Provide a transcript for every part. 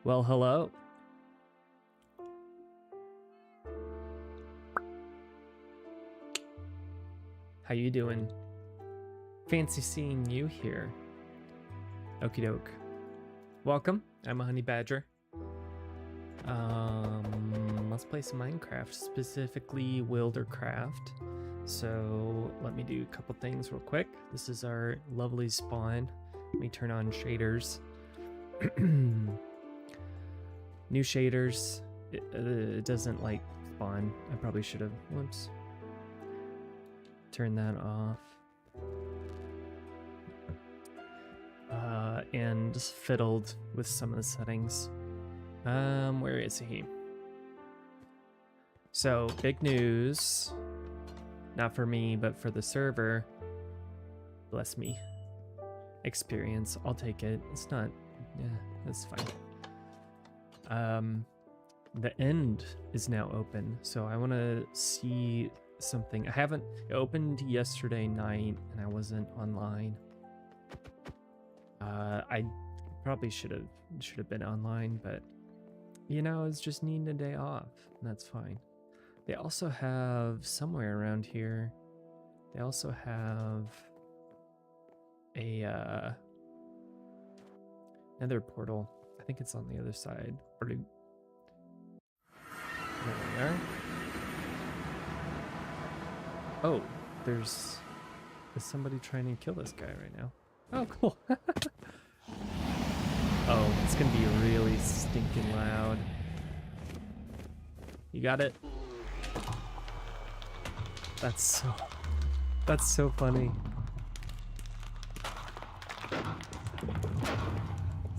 Well, hello. How you doing? Fancy seeing you here. Okie doke. Welcome. I'm a honey badger. Let's play some Minecraft, specifically WilderCraft. So let me do a couple things real quick. This is our lovely spawn. Let me turn on shaders. New shaders. It doesn't like spawn. I probably should have. Whoops. Turn that off. And just fiddled with some of the settings. Where is he? So, big news. Not for me, but for the server. Bless me. Experience. I'll take it. It's not... Yeah, that's fine. The end is now open, so I want to see something. I haven't... It opened yesterday night, and I wasn't online. I probably should have been online, but you know, I was just needing a day off, and that's fine. They also have somewhere around here. They also have a another portal. I think it's on the other side. There we are. Oh, there's somebody trying to kill this guy right now. Oh, cool. Oh, it's gonna be really stinking loud. You got it? That's so funny.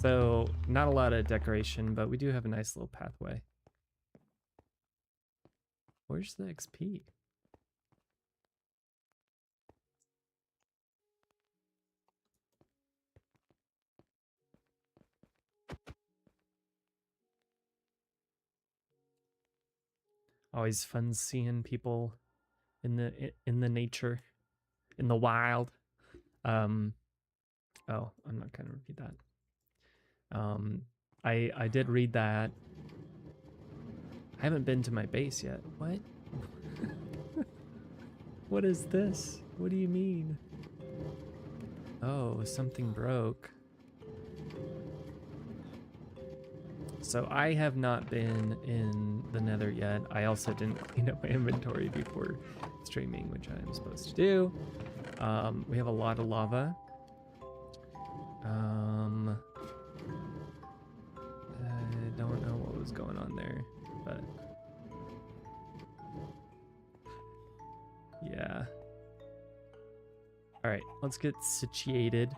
So, not a lot of decoration, but we do have a nice little pathway. Where's the XP? Always fun seeing people in the nature, in the wild. Oh, I'm not gonna repeat that. I did read that. I haven't been to my base yet. What? What is this? What do you mean? Oh, something broke. So I have not been in the Nether yet. I also didn't clean up my inventory before streaming, which I'm supposed to do. We have a lot of lava. I don't know what was going on there, but yeah. All right, let's get situated.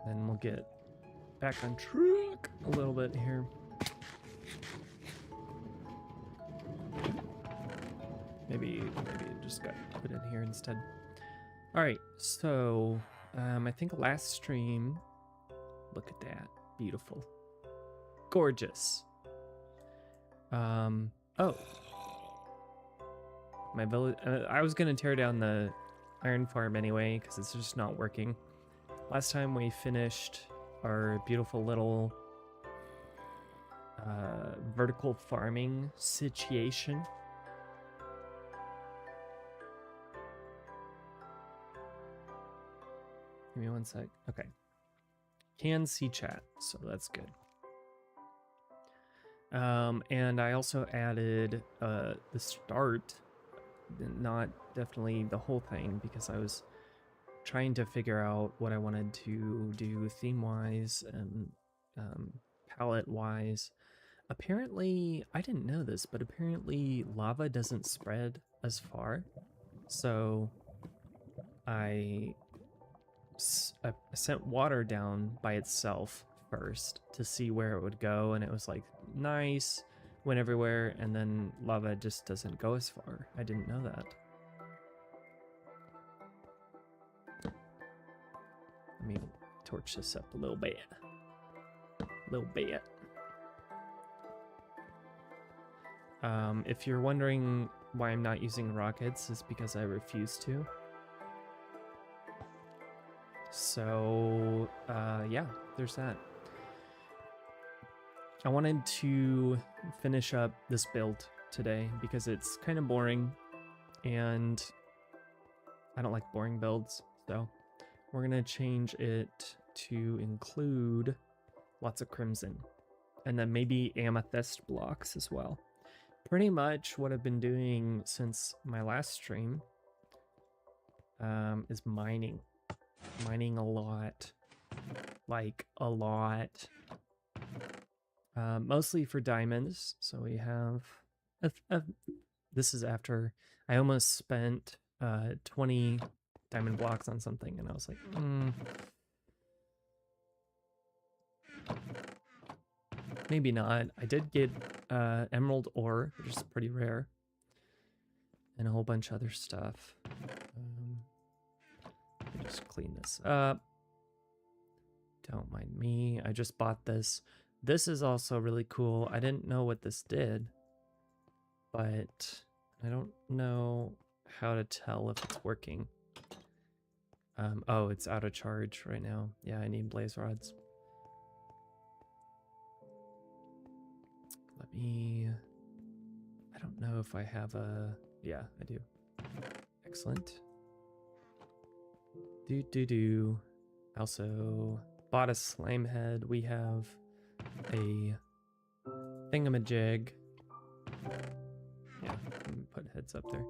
Then we'll get back on track a little bit here. Maybe just got put in here instead. All right, so I think last stream, look at that, beautiful, gorgeous. Oh, my village. I was gonna tear down the iron farm anyway because it's just not working. Last time we finished our beautiful little vertical farming situation. Give me one sec. Okay. Can see chat, so that's good. And I also added the start, not definitely the whole thing, because I was trying to figure out what I wanted to do theme-wise and palette-wise. Apparently, I didn't know this, but apparently lava doesn't spread as far. So I sent water down by itself first to see where it would go, and it was like nice, went everywhere, and then lava just doesn't go as far. I didn't know that. Let me torch this up a little bit. If you're wondering why I'm not using rockets, it's because I refuse to. So, yeah, there's that. I wanted to finish up this build today because it's kind of boring and I don't like boring builds. So we're going to change it to include lots of crimson and then maybe amethyst blocks as well. Pretty much what I've been doing since my last stream is mining a lot, like a lot. Mostly for diamonds. So we have, this is after I almost spent 20 diamond blocks on something, and I was like, maybe not. I did get emerald ore, which is pretty rare, and a whole bunch of other stuff. Let me just clean this up. Don't mind me. I just bought this. This is also really cool. I didn't know what this did, but I don't know how to tell if it's working. Oh, it's out of charge right now. Yeah, I need blaze rods. Let me... I don't know if I have a... Yeah, I do. Excellent. I also bought a slime head. We have a thingamajig. Yeah, put heads up there.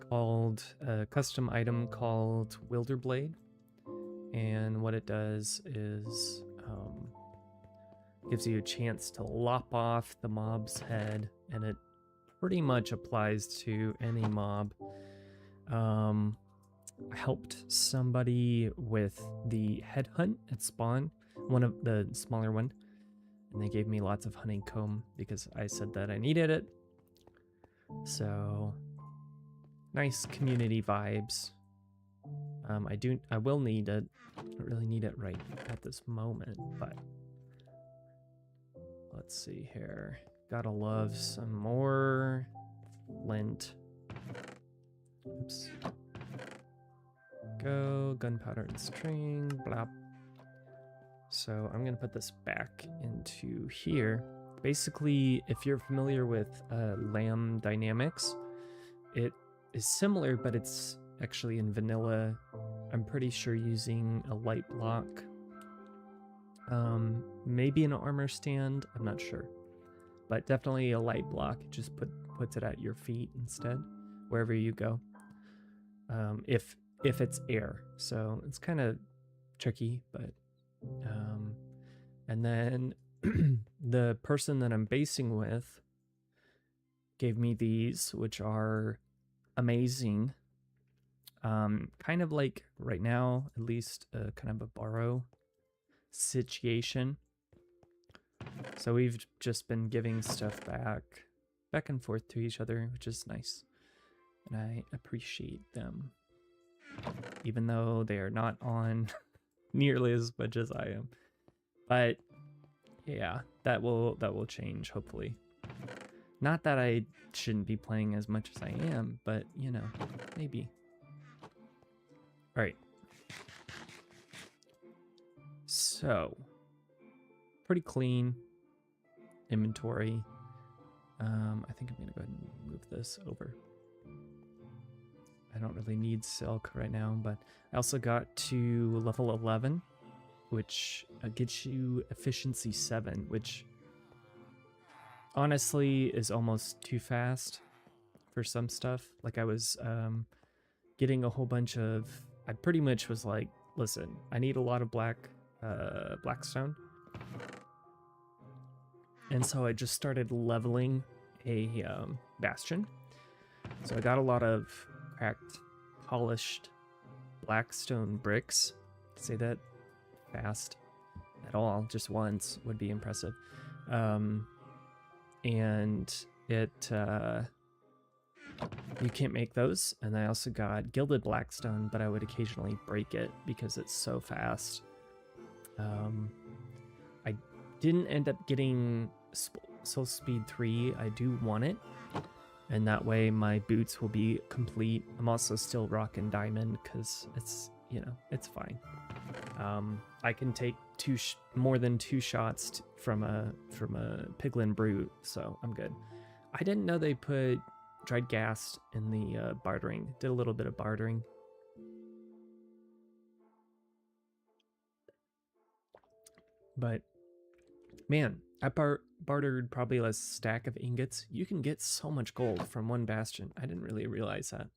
Called a custom item called WilderBlade, and what it does is gives you a chance to lop off the mob's head, and it pretty much applies to any mob. I helped somebody with the headhunt at spawn, one of the smaller one, and they gave me lots of honeycomb because I said that I needed it. So nice community vibes. I will need it. I don't really need it right at this moment, but let's see here. Gotta love some more lint. Oops. Go, gunpowder and string, blah. So I'm gonna put this back into here. Basically, if you're familiar with lamb dynamics, it is similar, but it's actually in vanilla. I'm pretty sure using a light block. Maybe an armor stand, I'm not sure. But definitely a light block. It just puts it at your feet instead, wherever you go. If it's air. So it's kind of tricky, but and then the person that I'm basing with gave me these, which are amazing. Kind of like right now, at least kind of a borrow situation. So we've just been giving stuff back and forth to each other, which is nice. And I appreciate them, even though they are not on nearly as much as I am. But yeah, that will change, hopefully. Not that I shouldn't be playing as much as I am, but you know, maybe. All right. So, pretty clean inventory. I think I'm gonna go ahead and move this over. I don't really need silk right now, but I also got to level 11, which gets you efficiency 7, which honestly is almost too fast for some stuff. Like I was getting a whole bunch of, I pretty much was like, listen, I need a lot of blackstone. And so I just started leveling a bastion. So I got a lot of cracked, polished blackstone bricks. Say that fast at all, just once would be impressive. And it you can't make those. And I also got gilded blackstone, but I would occasionally break it because it's so fast. I didn't end up getting soul speed 3. I do want it. and that way my boots will be complete. I'm also still rocking diamond because it's, you know, it's fine. I can take more than 2 shots from a piglin brute, so I'm good. I didn't know they put dried gas in the bartering. Did a little bit of bartering. But man, I bartered probably a stack of ingots. You can get so much gold from one bastion. I didn't really realize that.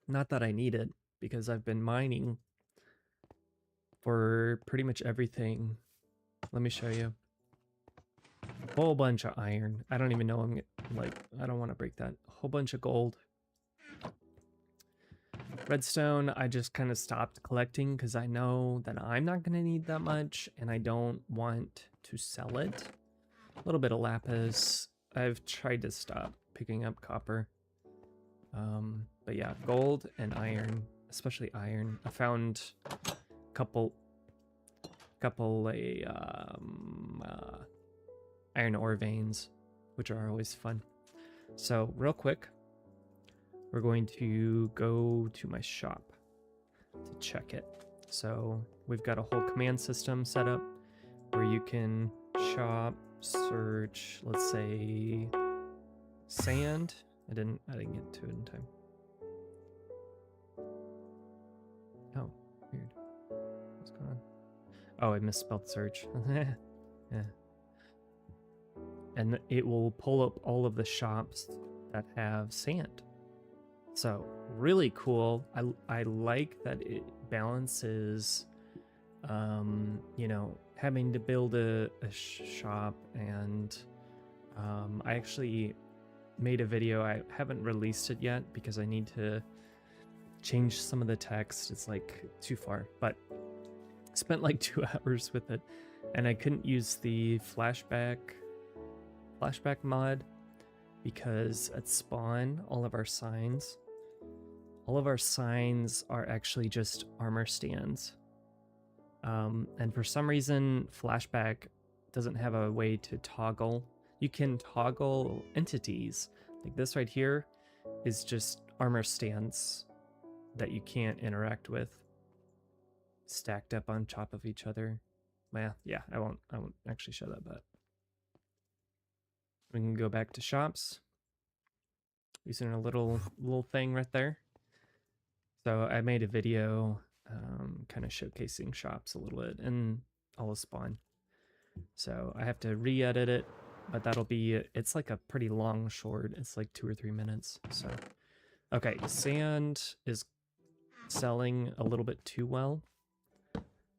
Not that I need it, because I've been mining for pretty much everything. Let me show you. Whole bunch of iron. I don't even know I don't want to break that. A whole bunch of gold. Redstone, I just kind of stopped collecting because I know that I'm not going to need that much and I don't want to sell it. A little bit of lapis. I've tried to stop picking up copper. But yeah, gold and iron, especially iron. I found a couple iron ore veins, which are always fun. So real quick, we're going to go to my shop to check it. So we've got a whole command system set up where you can shop, search, let's say sand. I didn't get to it in time. Oh, weird. What's going on? Oh, I misspelled search. Yeah. And it will pull up all of the shops that have sand. So really cool. I like that it balances, you know, having to build a shop, and I actually made a video. I haven't released it yet because I need to change some of the text. It's like too far, but I spent like 2 hours with it, and I couldn't use the flashback mod because at spawn all of our signs are actually just armor stands, and for some reason flashback doesn't have a way to toggle. You can toggle entities, like this right here is just armor stands that you can't interact with stacked up on top of each other. Well, yeah, I won't actually show that, but we can go back to shops using a little thing right there. So I made a video kind of showcasing shops a little bit, and all spawn. So I have to re-edit it, but that'll be, it's like a pretty long short. It's like 2 or 3 minutes. So, okay, sand is selling a little bit too well.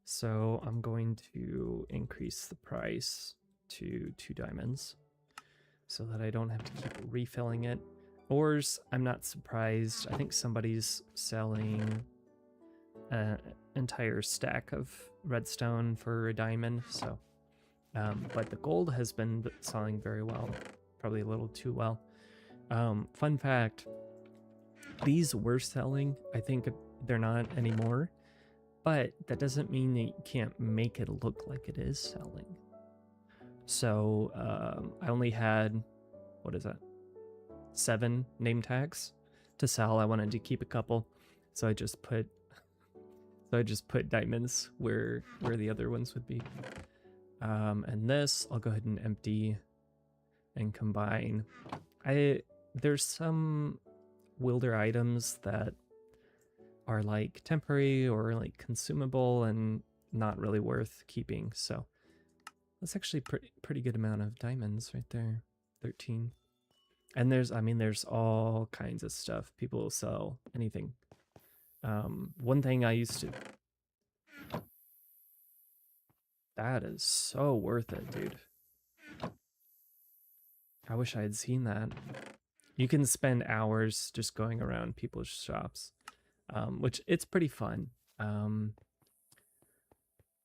So I'm going to increase the price to 2 diamonds so that I don't have to keep refilling it. Ores, I'm not surprised. I think somebody's selling an entire stack of redstone for a diamond, so but the gold has been selling very well, probably a little too well. Fun fact, these were selling. I think they're not anymore, but that doesn't mean that you can't make it look like it is selling. So I only had, what is that, 7 name tags to sell. I wanted to keep a couple, so I just put diamonds where the other ones would be. And this I'll go ahead and empty and combine. There's some wilder items that are like temporary or like consumable and not really worth keeping, so that's actually pretty good amount of diamonds right there. 13. And there's all kinds of stuff. People will sell anything. One thing I used to... That is so worth it, dude. I wish I had seen that. You can spend hours just going around people's shops, which it's pretty fun.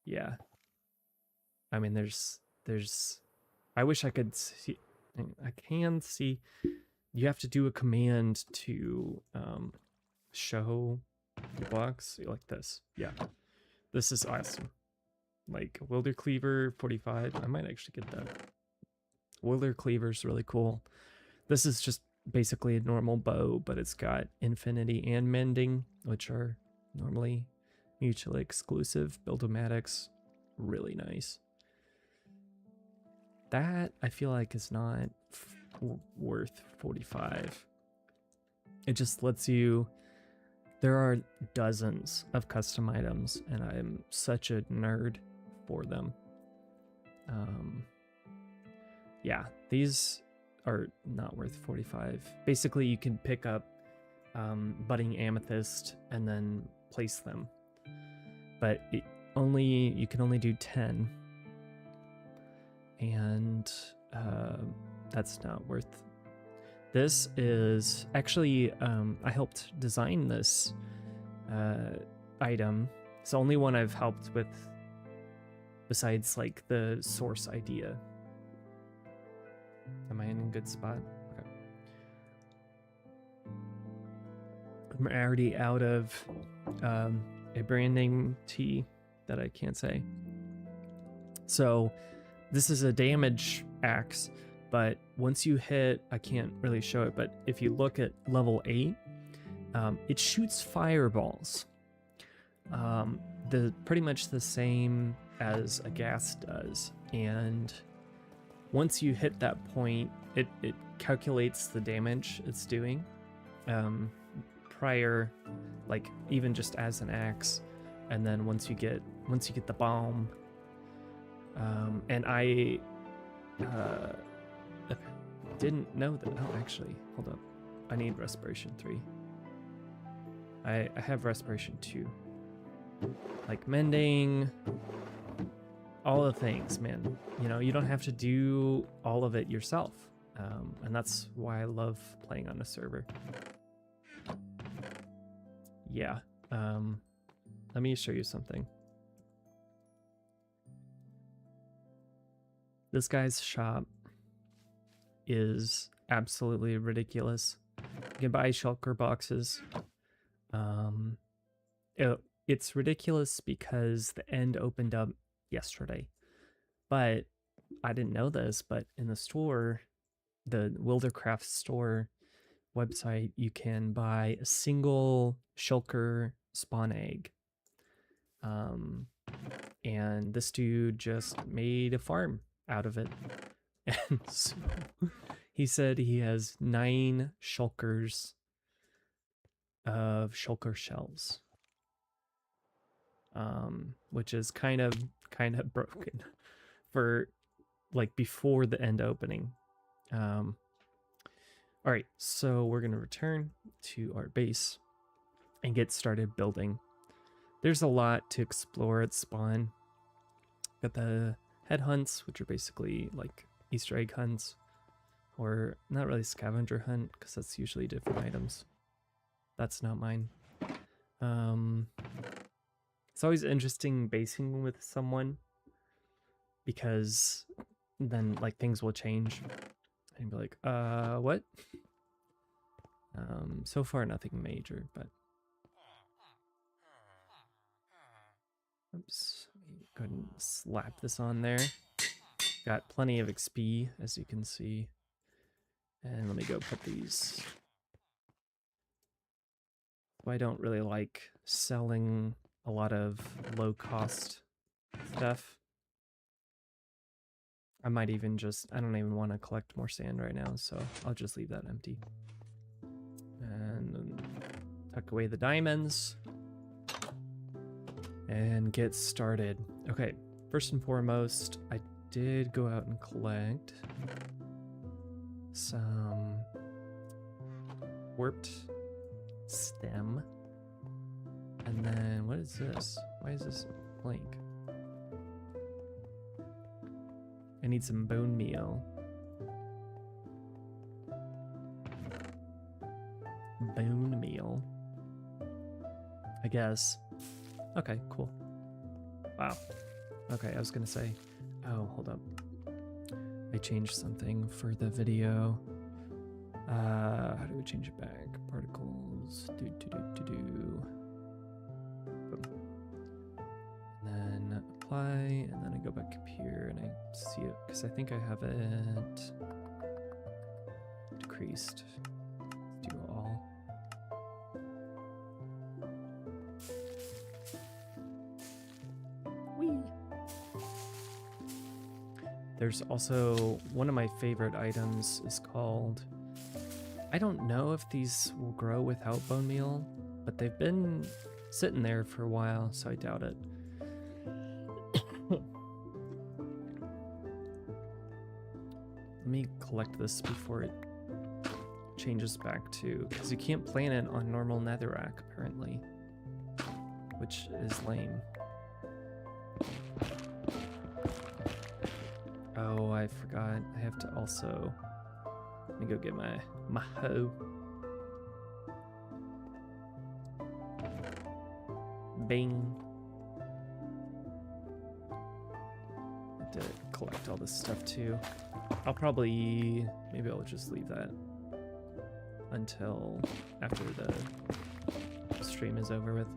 Yeah. I mean, there's... I wish I could see... I can see... You have to do a command to show the blocks like this. Yeah, this is awesome. Like Wilder Cleaver 45. I might actually get that. Wilder Cleaver is really cool. This is just basically a normal bow, but it's got infinity and mending, which are normally mutually exclusive. Build-o-matics, really nice. That I feel like is not worth 45. It just lets you. There are dozens of custom items, and I'm such a nerd for them. Yeah, these are not worth 45. Basically, you can pick up budding amethyst and then place them, but you can only do 10, and that's not worth. This is actually I helped design this item. It's the only one I've helped with besides like the source idea. Am I in a good spot? Okay. I'm already out of a brand name tea that I can't say. So this is a damage axe, but once you hit, I can't really show it, but if you look at level 8, it shoots fireballs. Pretty much the same as a gas does, and once you hit that point, it calculates the damage it's doing prior, like even just as an axe, and then once you get the bomb, and I didn't know that. Oh, actually, hold up, I need respiration 3. I have respiration 2, like mending. All the things, man. You know, you don't have to do all of it yourself. And that's why I love playing on a server. Yeah. Let me show you something. This guy's shop is absolutely ridiculous. You can buy shulker boxes. It's ridiculous because the end opened up yesterday, but I didn't know this, but in the store, the WilderCraft store website, you can buy a single shulker spawn egg, and this dude just made a farm out of it. And so he said he has 9 shulkers of shulker shells, which is kind of broken for like before the end opening. All right, so we're gonna return to our base and get started building. There's a lot to explore at spawn. Got the head hunts, which are basically like Easter egg hunts, or not really scavenger hunt because that's usually different items. That's not mine. It's always interesting basing with someone because then like things will change and be like, what? So far nothing major, but oops, let me go ahead and slap this on there. Got plenty of XP, as you can see. And let me go put these. I don't really like selling a lot of low cost stuff. I might even just, I don't even want to collect more sand right now, so I'll just leave that empty. And then tuck away the diamonds and get started. Okay, first and foremost, I did go out and collect some warped stem. And then what is this? Why is this blank? I need some bone meal. Bone meal, I guess. Okay, cool. Wow. Okay, I was gonna say, oh, hold up. I changed something for the video. How do we change it back? Particles, Boom. And then apply, and then I go back up here and I see it, because I think I have it decreased. There's also one of my favorite items is called, I don't know if these will grow without bone meal, but they've been sitting there for a while, so I doubt it. Let me collect this before it changes back to, because you can't plant it on normal netherrack apparently, which is lame. Oh, I forgot. I have to also, let me go get my hoe. Bing. I have to collect all this stuff too. I'll probably, maybe I'll just leave that until after the stream is over with.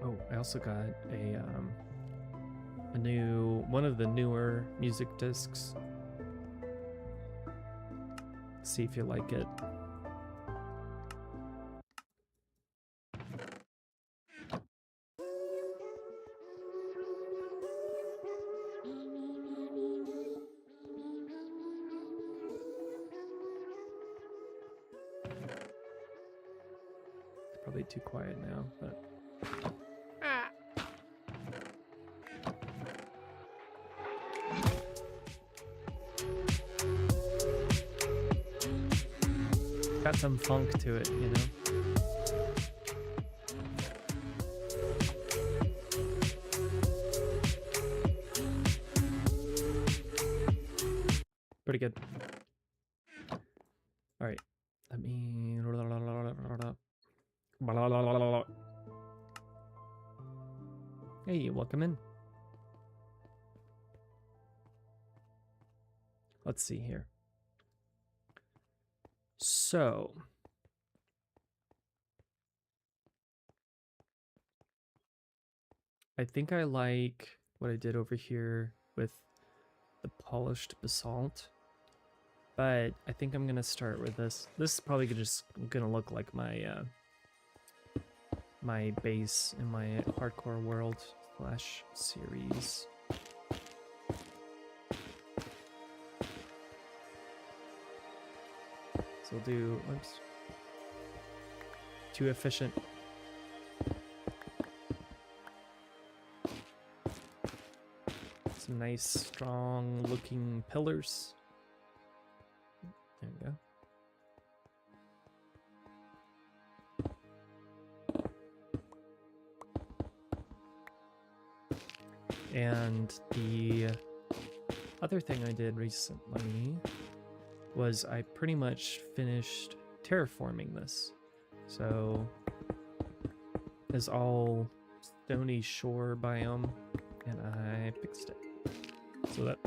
Oh, I also got a new, one of the newer music discs. See if you like it. It's probably too quiet now, but got some funk to it, you know? Pretty good. All right, let me... Hey, welcome in. Let's see here. So, I think I like what I did over here with the polished basalt, but I think I'm gonna start with this. This is probably just gonna look like my my base in my hardcore world / series. So we'll do, oops, too efficient. Some nice, strong looking pillars. There we go. And the other thing I did recently was I pretty much finished terraforming this. So it's all stony shore biome, and I fixed it so that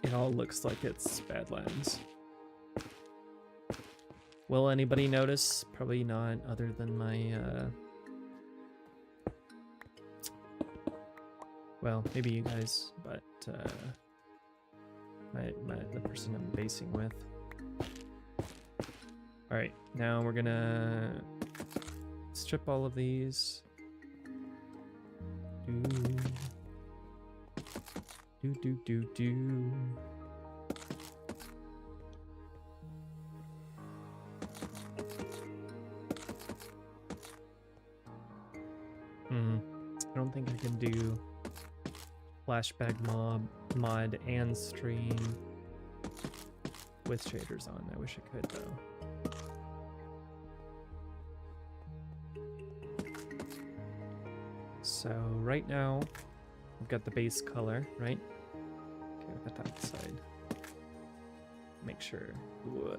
it all looks like it's Badlands. Will anybody notice? Probably not, other than my well, maybe you guys, but the person I'm basing with. All right, now we're gonna strip all of these. Do. I don't think I can do flashback mod and stream with shaders on. I wish I could though. So right now I've got the base color, right? Okay, I'll put that aside. Make sure. Ooh.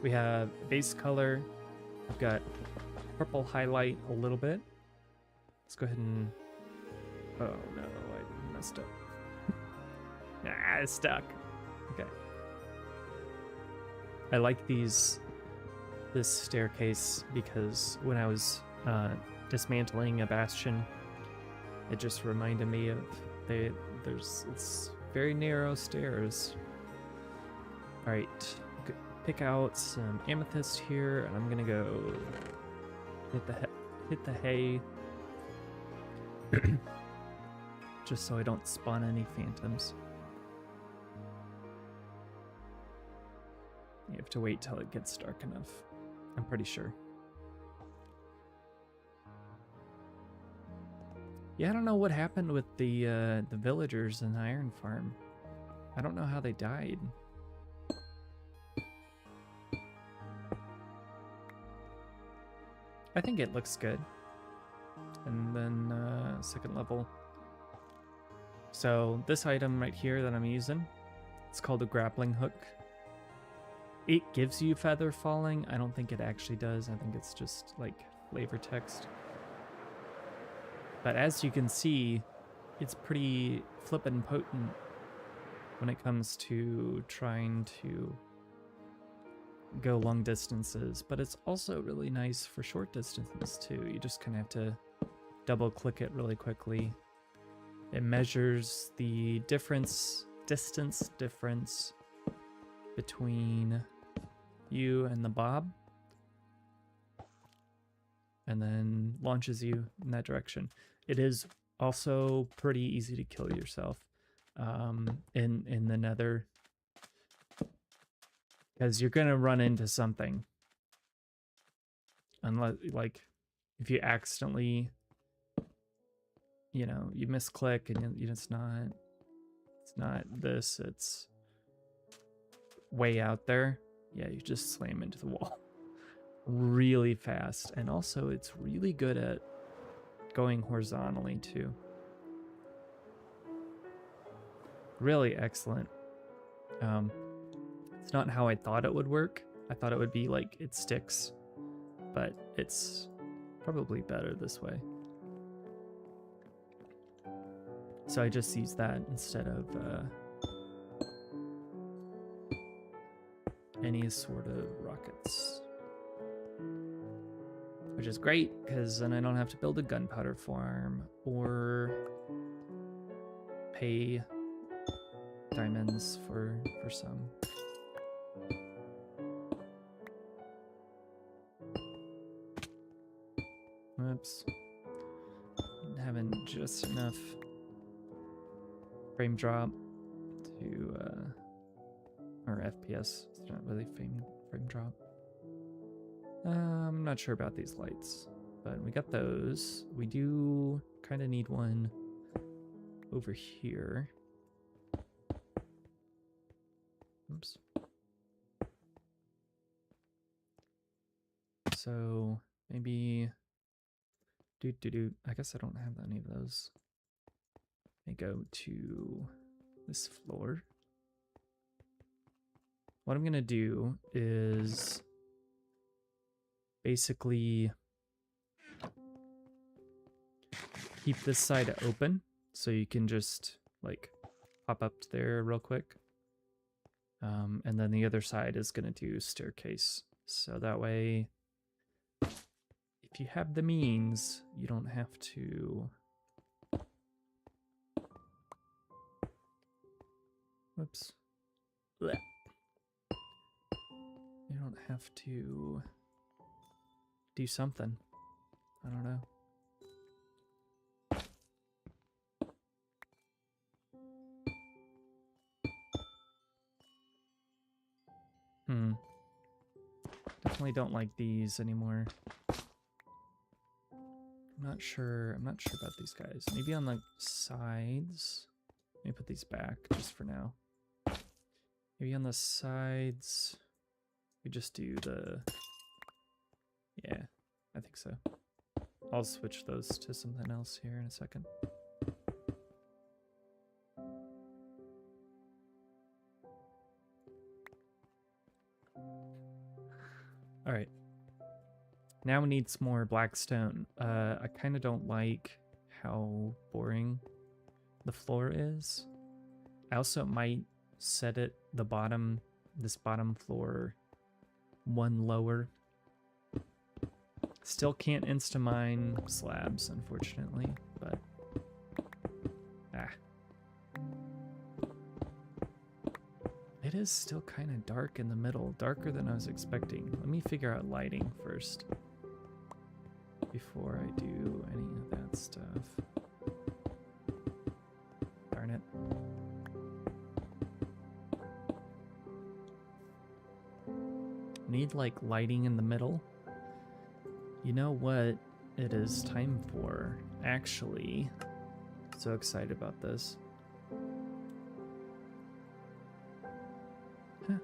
We have base color. I've got purple highlight a little bit. Let's go ahead and... Oh no, I messed up. Nah, it's stuck. Okay. I like this staircase because when I was dismantling a bastion It just reminded me of it's very narrow stairs. All right, pick out some amethyst here, and I'm gonna go hit the hay, just so I don't spawn any phantoms. You have to wait till it gets dark enough, I'm pretty sure. Yeah, I don't know what happened with the villagers in the iron farm. I don't know how they died. I think it looks good. And then second level. So this item right here that I'm using, it's called a grappling hook. It gives you feather falling. I don't think it actually does. I think it's just like flavor text. But as you can see, it's pretty flippin' potent when it comes to trying to go long distances, but it's also really nice for short distances too. You just kind of have to double click it really quickly. It measures the distance difference between you and the bob, and then launches you in that direction. It is also pretty easy to kill yourself in the nether, because you're gonna run into something, unless, like, if you accidentally, you know, you misclick and it's not this, it's way out there. Yeah, you just slam into the wall really fast. And also it's really good at going horizontally too. Really excellent. It's not how I thought it would work. I thought it would be like it sticks, but it's probably better this way. So I just use that instead of any sort of rockets, which is great because then I don't have to build a gunpowder farm or pay diamonds for some. Oops. Having just enough frame drop to or FPS. It's not really frame drop. I'm not sure about these lights, but we got those. We do kind of need one over here. Oops. So maybe I guess I don't have any of those. Let me go to this floor. What I'm gonna do is basically keep this side open so you can just like hop up there real quick. And then the other side is gonna do staircase. So that way, if you have the means, you don't have to... Whoops. Blech. You don't have to do something. I don't know. Definitely don't like these anymore. I'm not sure about these guys. Maybe on the sides. Let me put these back just for now. Maybe on the sides we just do the... Yeah, I think so. I'll switch those to something else here in a second. All right. Now we need some more blackstone. I kind of don't like how boring the floor is. I also might set it this bottom floor one lower. Still can't insta-mine slabs, unfortunately, but It is still kind of dark in the middle, darker than I was expecting. Let me figure out lighting first before I do any of that stuff. Darn it. Need like lighting in the middle. You know what it is time for? Actually, so excited about this. Huh.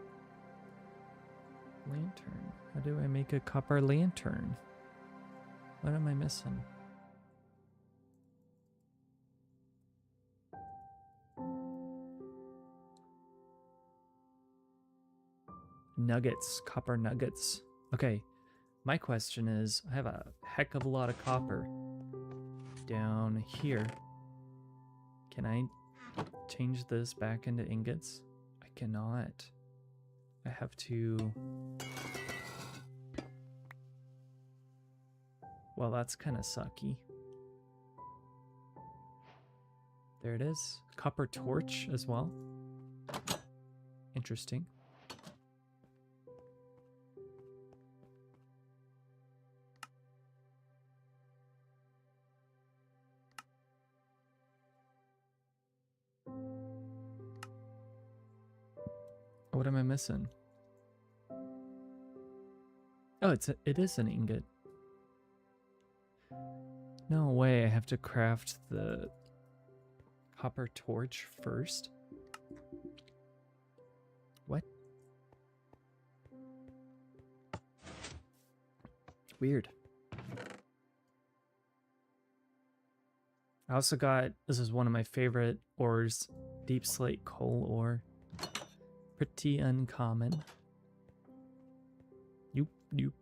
Lantern. How do I make a copper lantern? What am I missing? Nuggets, copper nuggets. Okay, my question is, I have a heck of a lot of copper down here. Can I change this back into ingots? I cannot. I have to... Well, that's kind of sucky. There it is. Copper torch as well. Interesting. What am I missing? Oh, it is an ingot. No way, I have to craft the copper torch first? What? Weird. I also got, this is one of my favorite ores, deep slate coal ore. Pretty uncommon. Yoop.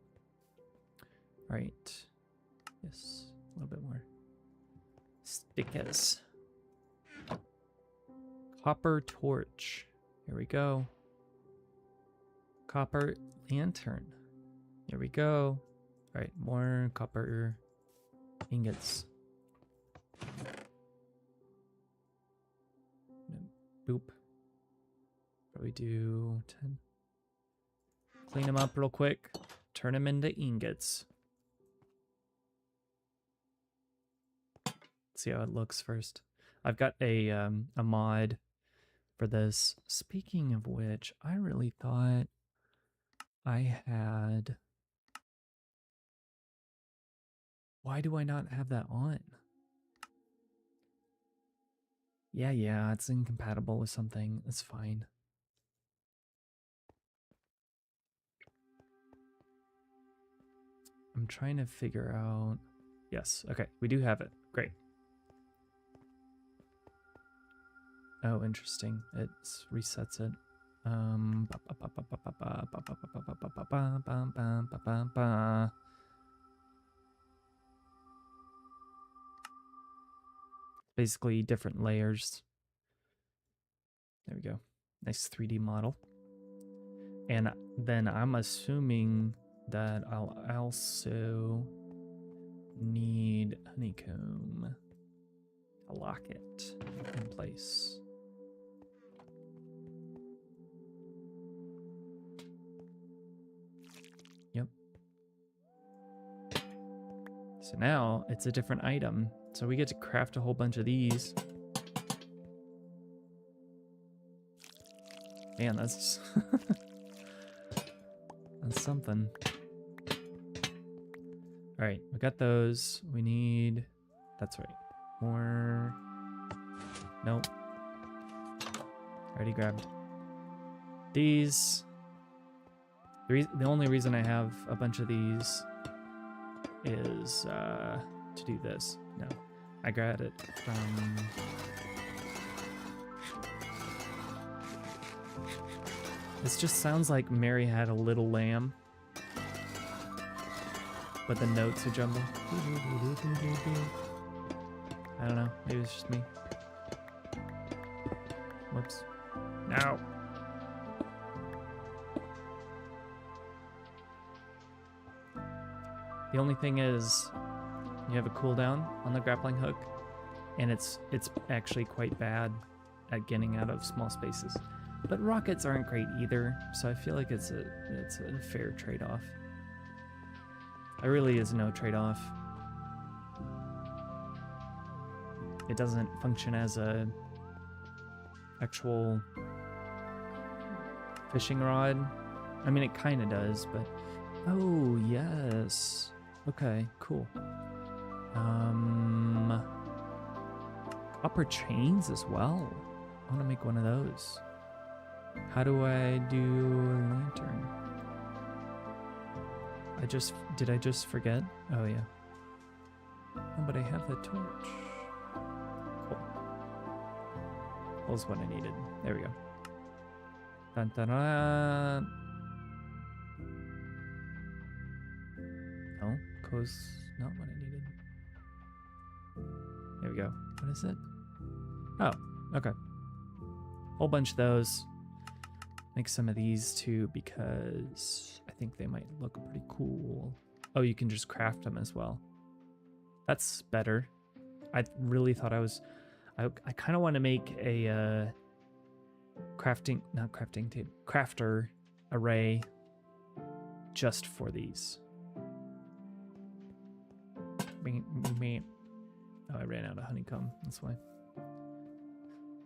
Right. Yes, a little bit more. Stickers. Copper torch. Here we go. Copper lantern. Here we go. All right, more copper ingots. Boop. Probably do 10. Clean them up real quick. Turn them into ingots. See how it looks first. I've got a mod for this. Speaking of which, I really thought I had... Why do I not have that on? Yeah, it's incompatible with something. It's fine. I'm trying to figure out... Yes, okay, we do have it. Great. Oh, interesting. It resets it. Basically different layers. There we go. Nice 3D model. And then I'm assuming that I'll also need honeycomb to lock it in place. Yep. So now it's a different item. So we get to craft a whole bunch of these. Man, that's that's something. All right, we got those. We need, that's right, more. Nope. Already grabbed these. The only reason I have a bunch of these is to do this. No, I grabbed it from... This just sounds like Mary Had a Little Lamb, but the notes are jumbled. I don't know, maybe it's just me. Whoops. No. The only thing is, you have a cooldown on the grappling hook, and it's actually quite bad at getting out of small spaces. But rockets aren't great either, so I feel like it's a fair trade-off. There really is no trade-off. It doesn't function as a actual fishing rod. I mean, it kind of does, but oh yes. Okay, cool. Copper chains as well. I want to make one of those. How do I do a lantern? Did I just forget? Oh yeah. Oh, but I have the torch. Cool. That was what I needed. There we go. Dun, dun, dun. No, close. Not what I needed. There we go. What is it? Oh, okay. Whole bunch of those. Make some of these too because I think they might look pretty cool. Oh, you can just craft them as well. That's better. I really thought I kind of want to make a crafter array just for these. Oh, I ran out of honeycomb. That's why.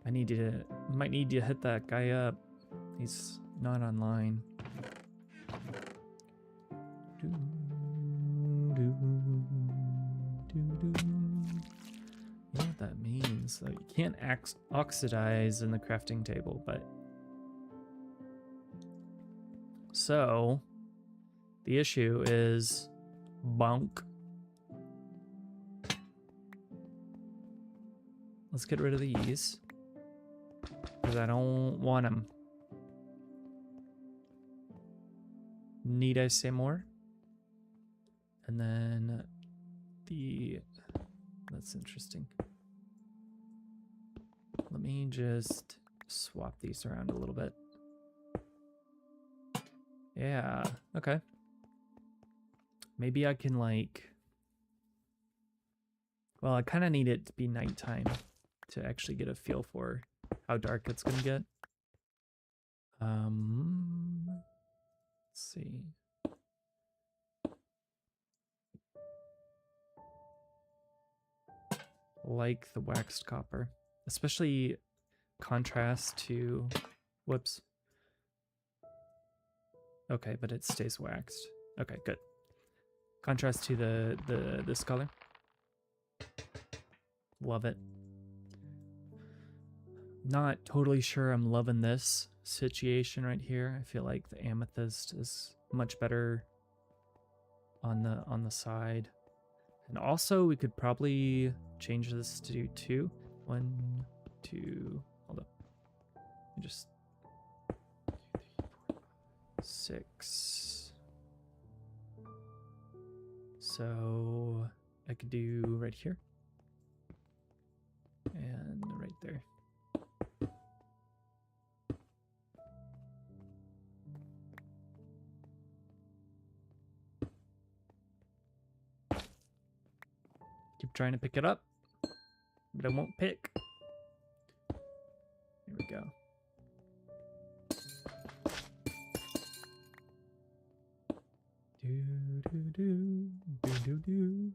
Might need to hit that guy up. He's not online. You know what that means? So you can't oxidize in the crafting table, but so the issue is bonk. Let's get rid of these because I don't want them. Need I say more? And then that's interesting. Let me just swap these around a little bit. Yeah, okay. Maybe I can well, I kind of need it to be nighttime to actually get a feel for how dark it's gonna get. Let's see. Like the waxed copper, especially contrast to, whoops. Okay, but it stays waxed. Okay, good. Contrast to this color. Love it. Not totally sure I'm loving this situation right here. I feel like the amethyst is much better on the side. And also we could probably change this to do 2. 1, 2, hold up. Just 6. So I could do right here. And right there. Keep trying to pick it up, but it won't pick. Here we go. Do do do do do do.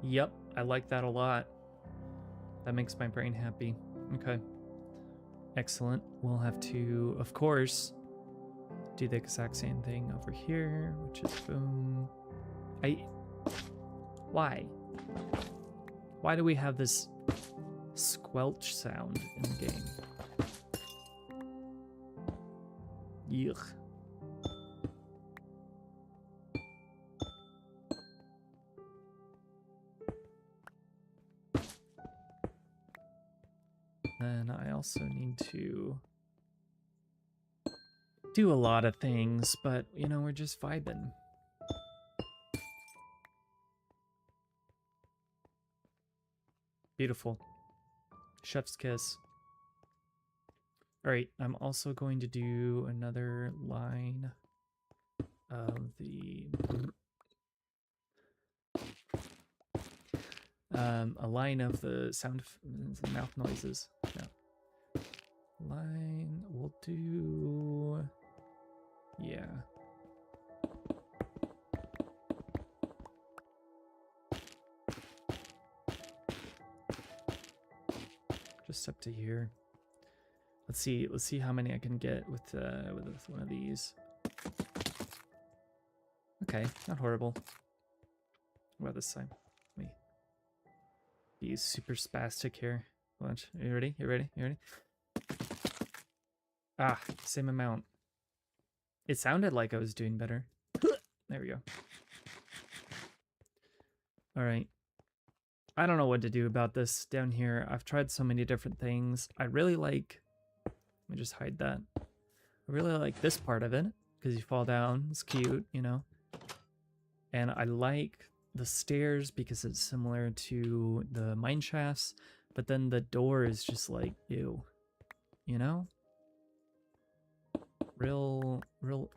Yep, I like that a lot. That makes my brain happy. Okay. Excellent. We'll have to, of course, do the exact same thing over here, which is boom. Why? Why do we have this squelch sound in the game? Yuck. Then I also need to do a lot of things, but you know, we're just vibing. Beautiful. Chef's kiss. All right, I'm also going to do another line of the a line of the sound of mouth noises. No. Line, we'll do, yeah. Just up to here. Let's see how many I can get with one of these. Okay, not horrible. What about this time? Let me be super spastic here. Watch. Are you ready? You ready? You ready? Ah, same amount. It sounded like I was doing better. There we go. All right. I don't know what to do about this down here. I've tried so many different things. I really like, let me just hide that. I really like this part of it because you fall down. It's cute, you know. And I like the stairs because it's similar to the mine shafts, but then the door is just like, ew, you know? Real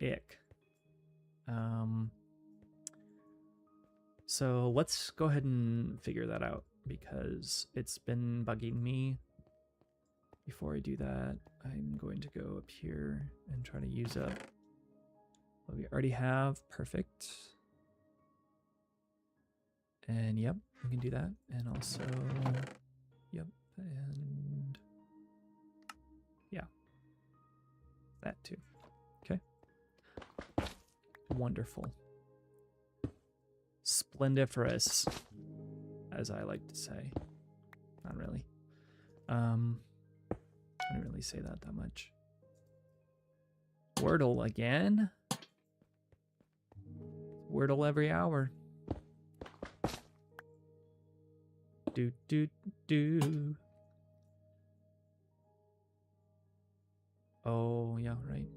ick. So let's go ahead and figure that out because it's been bugging me. Before I do that, I'm going to go up here and try to use up what we already have. Perfect. And yep, we can do that. And also, yep, and yeah, that too. Okay. Wonderful. Splendiferous, as I like to say. Not really. I don't really say that much. Wordle again? Wordle every hour. Do do do. Oh yeah, right.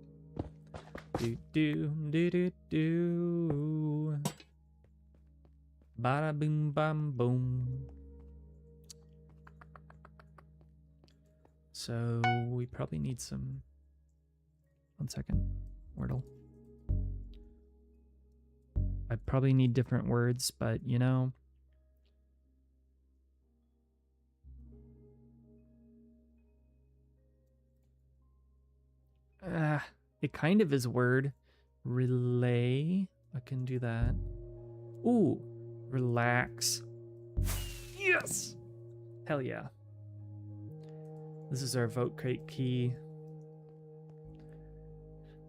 Do do do do do. Bada boom bam boom. So we probably need some. 1 second. Wordle. I probably need different words, but you know. It kind of is word. Relay. I can do that. Ooh. Relax. Yes! Hell yeah. This is our vote crate key.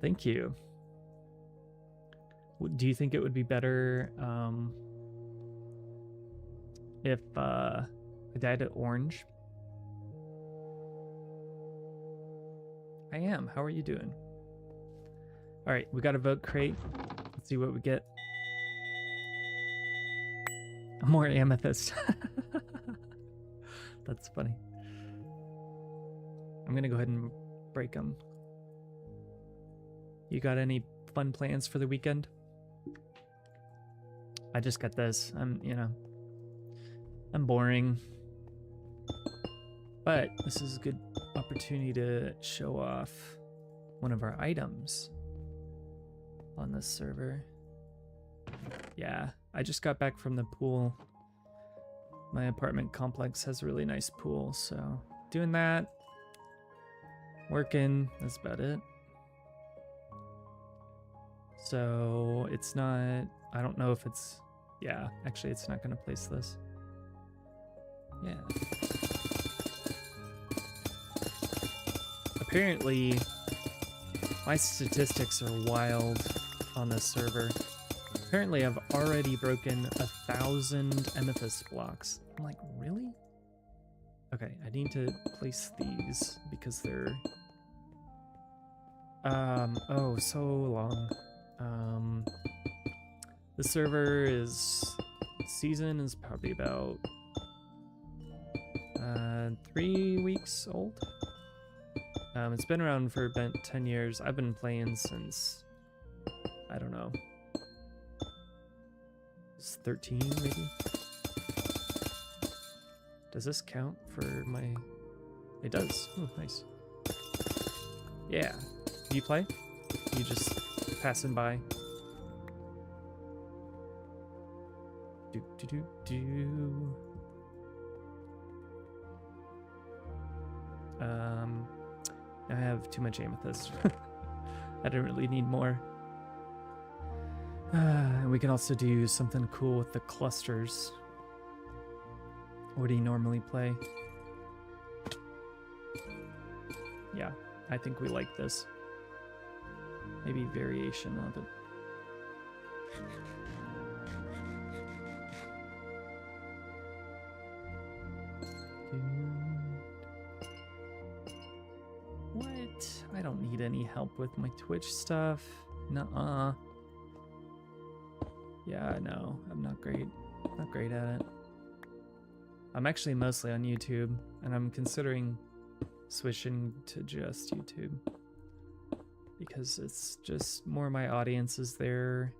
Thank you. Do you think it would be better if I dyed it orange? I am. How are you doing? All right, we got a vote crate. Let's see what we get. More amethyst. That's funny. I'm gonna go ahead and break them. You got any fun plans for the weekend? I just got this. I'm boring. But this is a good opportunity to show off one of our items on this server. Yeah, I just got back from the pool. My apartment complex has a really nice pool, so doing that. Working, that's about it. So it's not, I don't know if it's, yeah, actually it's not gonna place this. Yeah. Apparently, my statistics are wild on this server. Apparently I've already broken 1,000 amethyst blocks. I'm like, really? Okay, I need to place these because they're oh, so long. The server season is probably about 3 weeks old. It's been around for about 10 years. I've been playing since, I don't know, it's 13 maybe. Does this count for my... It does. Oh, nice. Yeah. Do you play? You just passing by? Do do do do. I have too much amethyst. I don't really need more. We can also do something cool with the clusters. What do you normally play? Yeah, I think we like this. Maybe variation of it. What? I don't need any help with my Twitch stuff. Nuh-uh. Yeah, no, I'm not great. Not great at it. I'm actually mostly on YouTube, and I'm considering switching to just YouTube because it's just more my audience is there.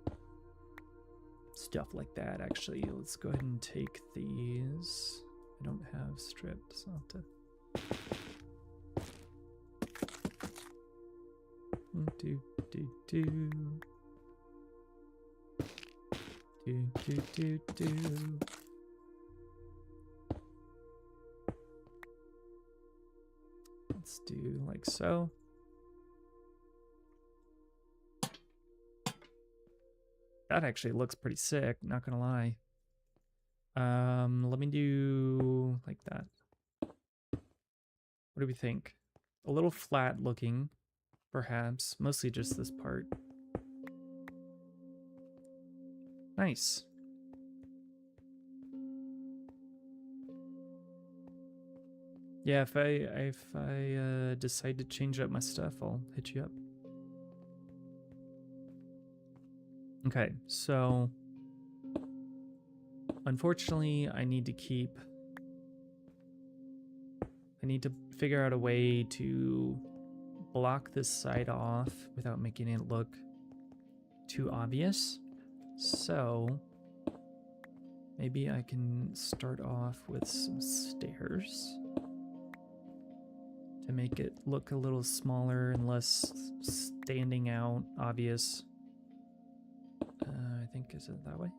Stuff like that. Actually, let's go ahead and take these. I don't have stripped, so I'll have to. Do do do do do do do. Let's do like so. That actually looks pretty sick, not gonna lie. Let me do like that. What do we think? A little flat looking, perhaps. Mostly just this part. Nice. Yeah, if I decide to change up my stuff, I'll hit you up. Okay, so unfortunately, I need to figure out a way to block this side off without making it look too obvious. So maybe I can start off with some stairs to make it look a little smaller and less standing out, obvious. I think, is it that way?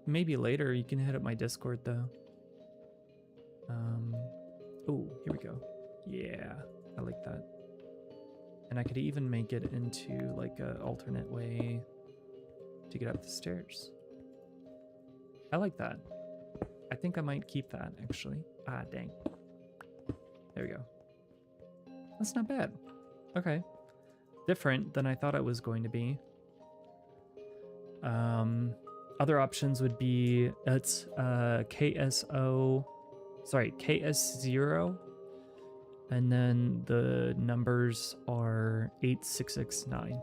Maybe later. You can hit up my Discord though. Oh, here we go. Yeah, I like that. And I could even make it into like an alternate way to get up the stairs. I like that. I think I might keep that actually. Ah, dang. There we go. That's not bad. Okay. Different than I thought it was going to be. Other options would be it's KS0, and then the numbers are 8669.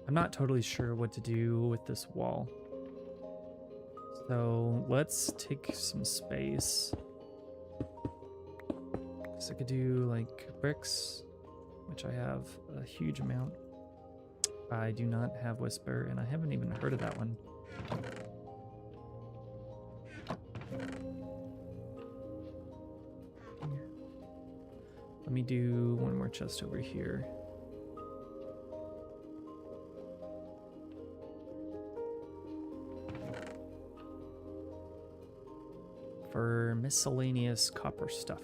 I'm not totally sure what to do with this wall. So let's take some space. So I could do like bricks, which I have a huge amount. I do not have Whisper, and I haven't even heard of that one. Let me do one more chest over here. For miscellaneous copper stuff.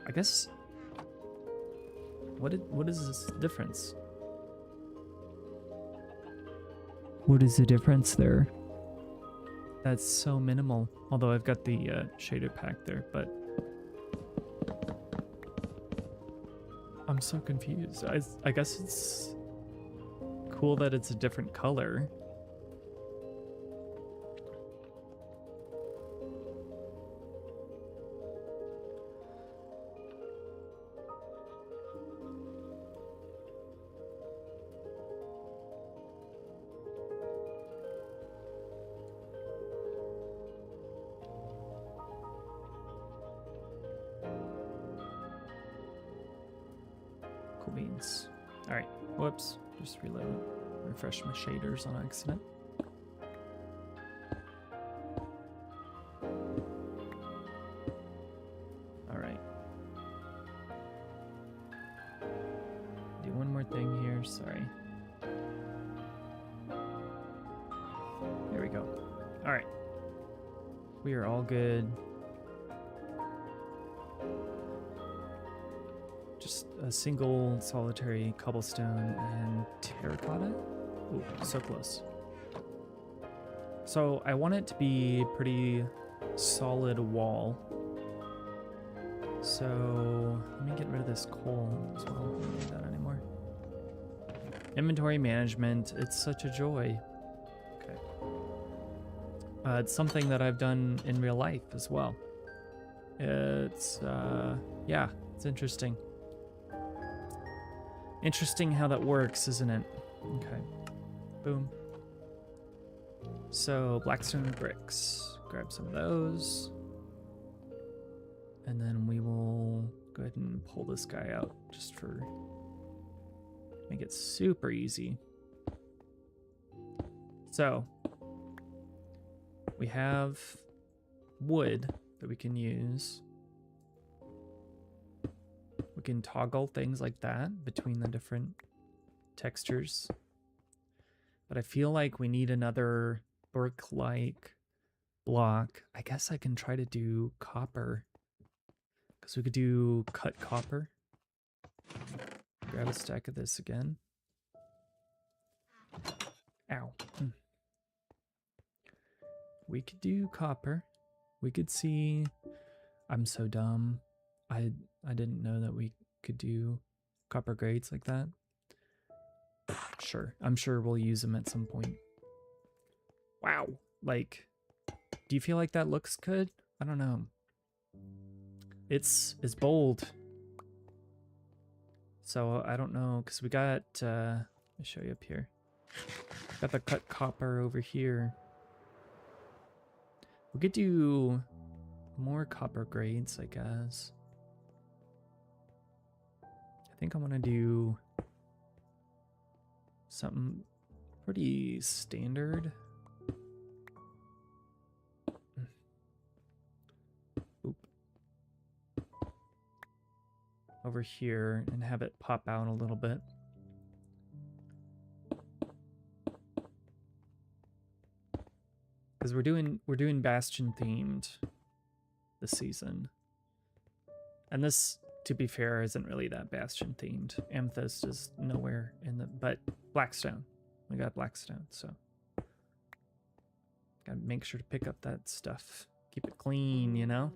I guess what is this difference? What is the difference there? That's so minimal. Although I've got the shader pack there, but I'm so confused. I guess it's cool that it's a different color. beans. All right, whoops, just reload. Refresh my shaders on accident. All right. Do one more thing here, sorry. There we go. All right. We are all good. Just a single solitary cobblestone and terracotta. Ooh, so close. So I want it to be pretty solid wall. So let me get rid of this coal as well. I don't need that anymore. Inventory management, it's such a joy. Okay. It's something that I've done in real life as well. It's, yeah, it's interesting. Interesting how that works, isn't it? Okay. Boom. So, blackstone bricks. Grab some of those. And then we will go ahead and pull this guy out just for... make it super easy. So, we have wood that we can use. We can toggle things like that between the different textures. But I feel like we need another brick-like block. I guess I can try to do copper. Because we could do cut copper. Grab a stack of this again. Ow. We could do copper. We could see... I'm so dumb. I didn't know that we could do copper grades like that. Sure. I'm sure we'll use them at some point. Wow. Like, do you feel like that looks good? I don't know. It's bold. So I don't know, because we got, let me show you up here. Got the cut copper over here. We could do more copper grades, I guess. I think I'm gonna do something pretty standard. Oop. Over here and have it pop out a little bit. Because we're doing Bastion themed this season. And this, to be fair, isn't really that Bastion themed. Amethyst is nowhere in the, but blackstone. We got blackstone, so gotta make sure to pick up that stuff. Keep it clean, you know?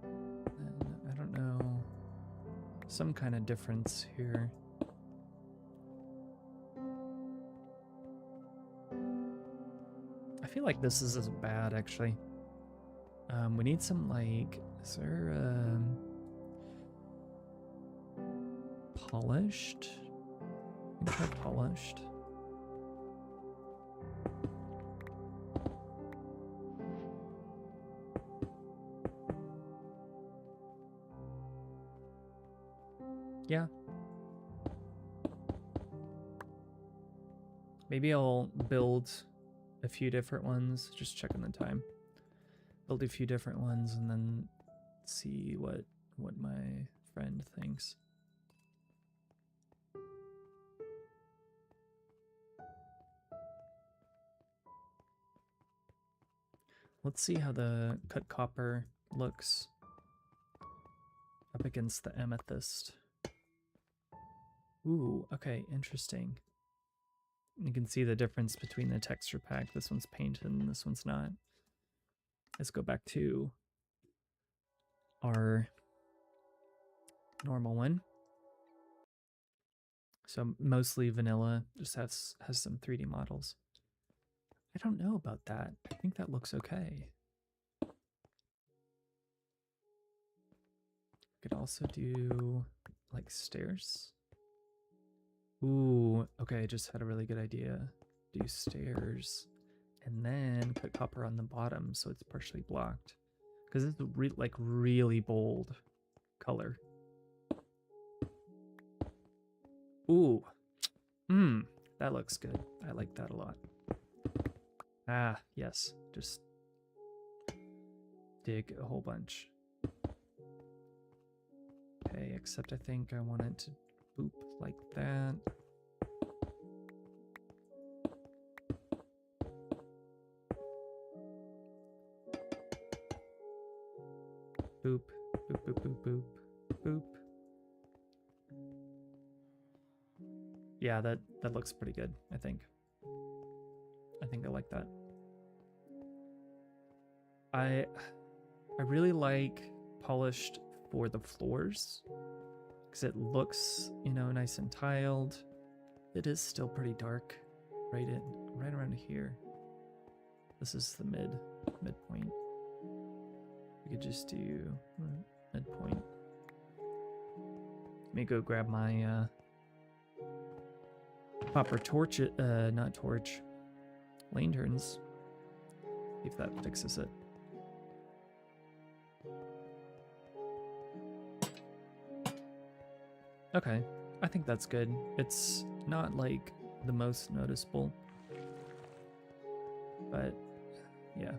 And I don't know, some kind of difference here. I feel like this is as bad, actually. We need some, like, is there, polished? We can try polished. Yeah. Maybe I'll build a few different ones, just checking the time. Build a few different ones and then see what my friend thinks. Let's see how the cut copper looks up against the amethyst. Ooh, okay, interesting. You can see the difference between the texture pack. This one's painted and this one's not. Let's go back to our normal one. So mostly vanilla, just has some 3D models. I don't know about that. I think that looks okay. Could also do like stairs. Ooh, okay, I just had a really good idea. Do stairs and then put copper on the bottom so it's partially blocked. because it's like really bold color. Ooh, that looks good. I like that a lot. Ah, yes, just dig a whole bunch. Okay, except I think I want it to boop like that. Boop, boop, boop, boop, boop, boop. Yeah, that looks pretty good, I think. I think I like that. I really like polished for the floors because it looks, you know, nice and tiled. It is still pretty dark right around here. This is the midpoint. We could just do midpoint. Let me go grab my copper torch, not torch, lanterns. See if that fixes it. Okay, I think that's good. It's not like the most noticeable, but yeah.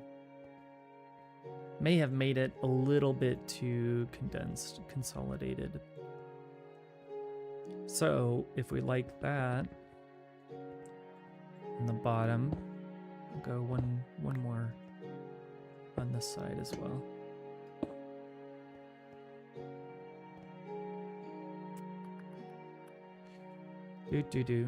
May have made it a little bit too condensed, consolidated. So if we like that, on the bottom, we'll go one more on this side as well. Do.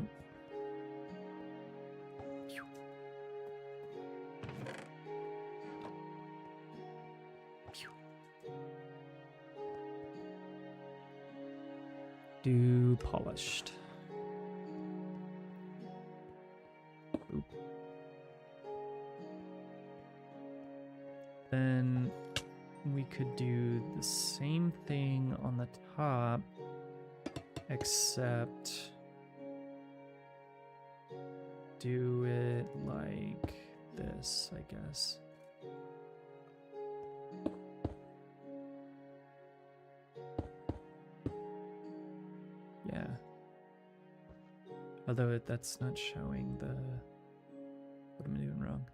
Do polished. Oop. Then we could do the same thing on the top, except do it like this, I guess. Yeah. Although that's not showing the... What am I doing wrong?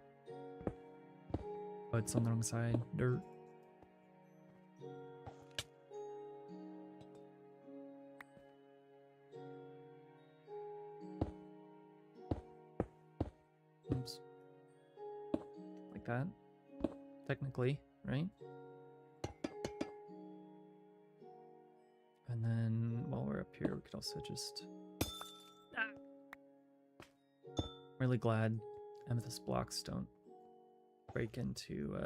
Oh, it's on the wrong side. Dirt. Oops. Like that. Technically, right? And then while we're up here, we could also just... Really glad amethyst blocks don't break into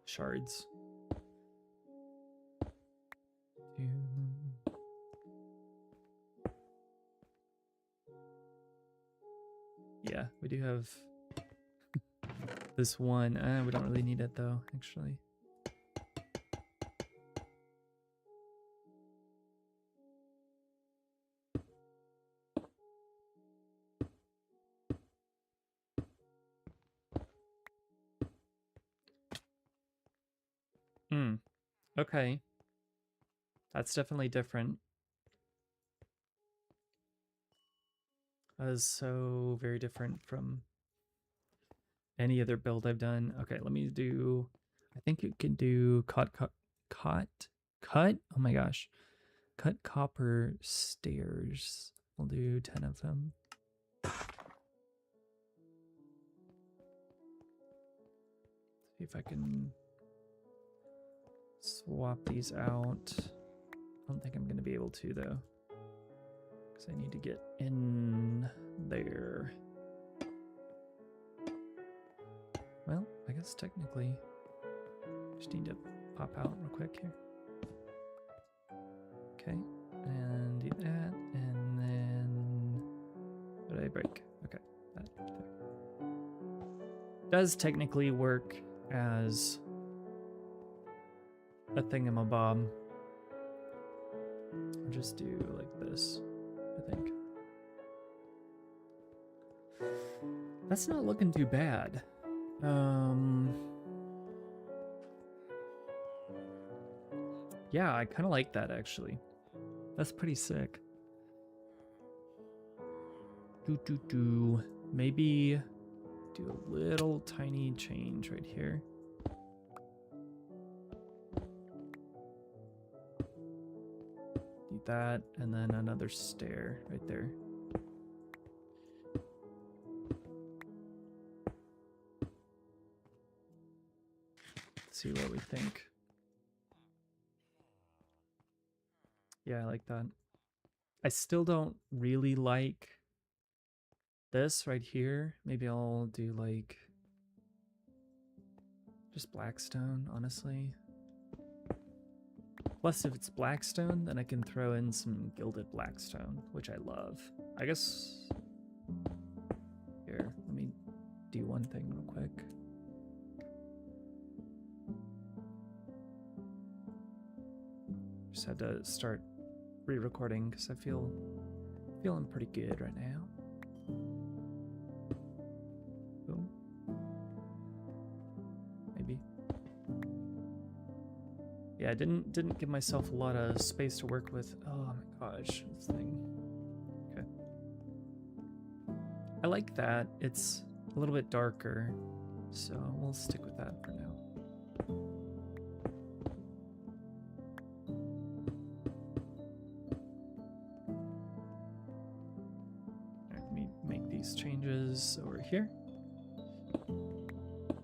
shards. Yeah, we do have this one. We don't really need it though, actually. Okay. That's definitely different. That is so very different from any other build I've done. Okay, let me do... I think you can do cut. Oh my gosh. Cut copper stairs. We'll do 10 of them. See if I can swap these out. I don't think I'm going to be able to though, because I need to get in there. Well, I guess technically just need to pop out real quick here. Okay, and do that, and then what did I break? Okay, that there. Does technically work as a thingamabob. I'll just do like this, I think. That's not looking too bad. Yeah, I kind of like that actually. That's pretty sick. Maybe do a little tiny change right here. Do that, and then another stair right there. Let's see what we think. Yeah, I like that. I still don't really like this right here. Maybe I'll do like just blackstone, honestly. Plus, if it's blackstone, then I can throw in some gilded blackstone, which I love. I guess... Here, let me do one thing real quick. Just had to start re-recording because I feeling pretty good right now. Boom. Maybe. Yeah, I didn't give myself a lot of space to work with. Oh my gosh, this thing. Okay. I like that. It's a little bit darker, so we'll stick with that for now. Alright, let me make these changes over here.